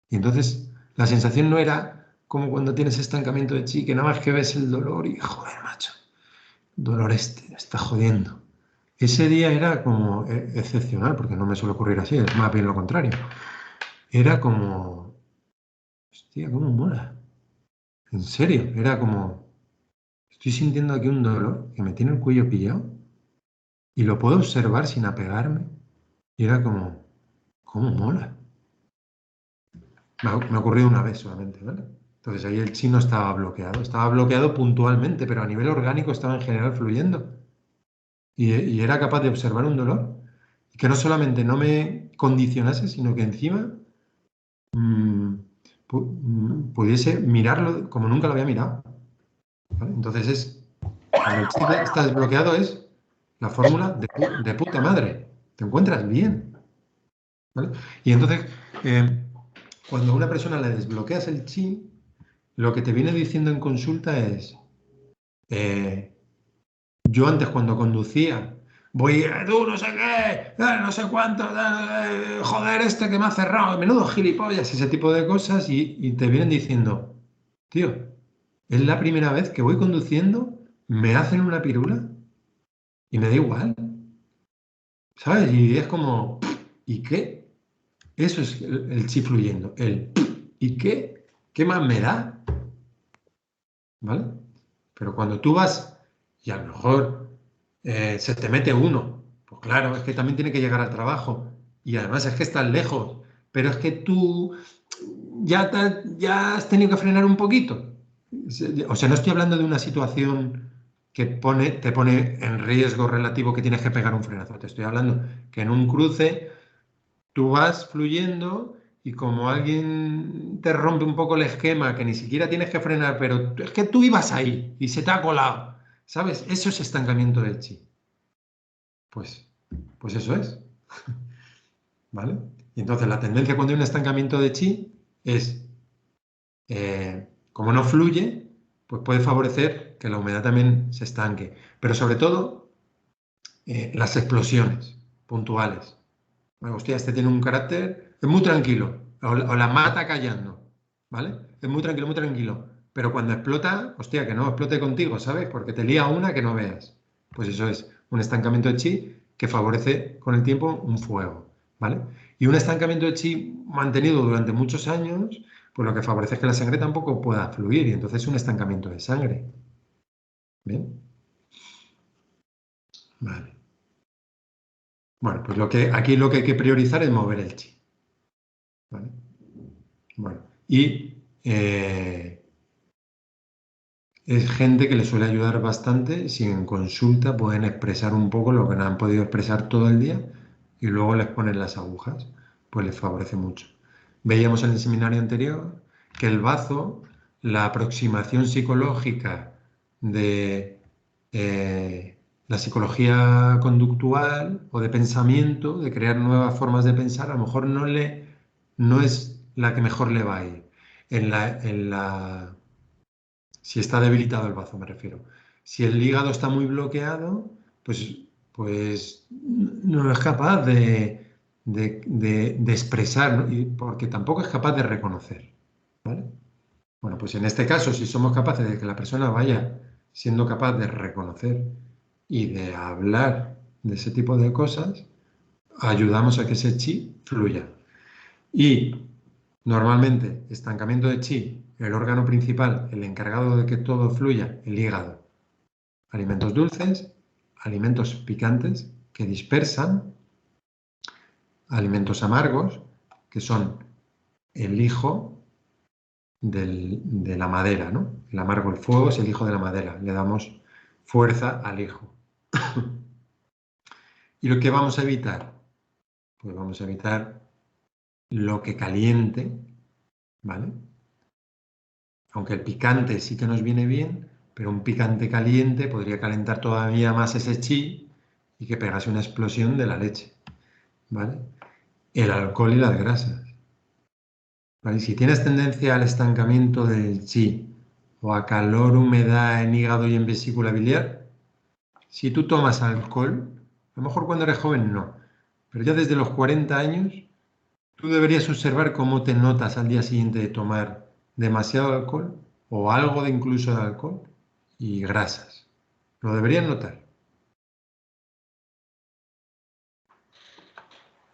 Y entonces la sensación no era como cuando tienes estancamiento de chi, que nada más que ves el dolor y, joder, macho, dolor me está jodiendo. Ese día era como excepcional, porque no me suele ocurrir así, es más bien lo contrario. Era como, hostia, cómo mola. En serio, era como, estoy sintiendo aquí un dolor que me tiene el cuello pillado y lo puedo observar sin apegarme. Y era como, cómo mola. Me ha ocurrido una vez solamente, ¿vale? Entonces ahí el chi no estaba bloqueado puntualmente, pero a nivel orgánico estaba en general fluyendo. Y era capaz de observar un dolor y que no solamente no me condicionase, sino que encima pudiese mirarlo como nunca lo había mirado. ¿Vale? Entonces cuando el chi está desbloqueado es la fórmula de puta madre. Te encuentras bien. ¿Vale? Y entonces, cuando a una persona le desbloqueas el chi, lo que te viene diciendo en consulta es, yo antes cuando conducía, voy, tú no sé qué, no sé cuánto, joder, este que me ha cerrado, menudo gilipollas, ese tipo de cosas, y te vienen diciendo, tío, es la primera vez que voy conduciendo, me hacen una pirula y me da igual, ¿sabes? Y es como, ¿y qué? Eso es el chi fluyendo, ¿y qué? ¿Qué más me da? ¿Vale? Pero cuando tú vas y a lo mejor se te mete uno, pues claro, es que también tiene que llegar al trabajo y además es que estás lejos, pero es que tú ya has tenido que frenar un poquito. O sea, no estoy hablando de una situación que te pone en riesgo relativo que tienes que pegar un frenazo. Te estoy hablando que en un cruce tú vas fluyendo y como alguien te rompe un poco el esquema, que ni siquiera tienes que frenar, pero es que tú ibas ahí y se te ha colado, ¿sabes? Eso es estancamiento del chi. Pues, pues eso es, ¿vale? Y entonces la tendencia cuando hay un estancamiento de chi es, como no fluye, pues puede favorecer que la humedad también se estanque. Pero sobre todo, las explosiones puntuales. Bueno, hostia, este tiene un carácter, es muy tranquilo, o la mata callando, ¿vale? Es muy tranquilo, muy tranquilo. Pero cuando explota, hostia, que no explote contigo, ¿sabes? Porque te lía una que no veas. Pues eso es un estancamiento de chi que favorece con el tiempo un fuego, ¿vale? Y un estancamiento de chi mantenido durante muchos años, pues lo que favorece es que la sangre tampoco pueda fluir y entonces es un estancamiento de sangre. ¿Bien? Vale. Bueno, pues aquí lo que hay que priorizar es mover el chi. ¿Vale? Bueno, y es gente que le suele ayudar bastante si en consulta pueden expresar un poco lo que no han podido expresar todo el día y luego les ponen las agujas, pues les favorece mucho. Veíamos en el seminario anterior que el bazo, la aproximación psicológica de la psicología conductual o de pensamiento, de crear nuevas formas de pensar, a lo mejor no es la que mejor le va a ir. Si está debilitado el bazo, me refiero. Si el hígado está muy bloqueado, pues no es capaz de expresar, ¿no? Porque tampoco es capaz de reconocer. ¿Vale? Bueno, pues en este caso, si somos capaces de que la persona vaya siendo capaz de reconocer y de hablar de ese tipo de cosas, ayudamos a que ese chi fluya. Y normalmente, estancamiento de chi, el órgano principal, el encargado de que todo fluya, el hígado. Alimentos dulces, alimentos picantes que dispersan, alimentos amargos, que son el hijo de la madera, ¿no? El amargo, el fuego es el hijo de la madera. Le damos fuerza al hijo. ¿Y lo que vamos a evitar? Pues vamos a evitar lo que caliente, ¿vale? Aunque el picante sí que nos viene bien, pero un picante caliente podría calentar todavía más ese chi y que pegase una explosión de la leche, ¿vale? El alcohol y las grasas, ¿vale? Si tienes tendencia al estancamiento del chi o a calor, humedad en hígado y en vesícula biliar. Si tú tomas alcohol, a lo mejor cuando eres joven no, pero ya desde los 40 años, tú deberías observar cómo te notas al día siguiente de tomar demasiado alcohol o algo de incluso de alcohol y grasas. Lo deberías notar.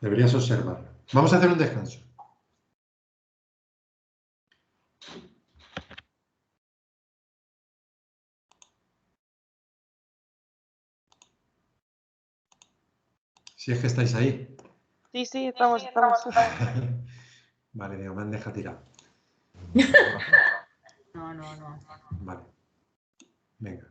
Deberías observarlo. Vamos a hacer un descanso. Si es que estáis ahí. Sí, sí, estamos. Vale, Diego, me han dejado tirar. No. Vale. Venga.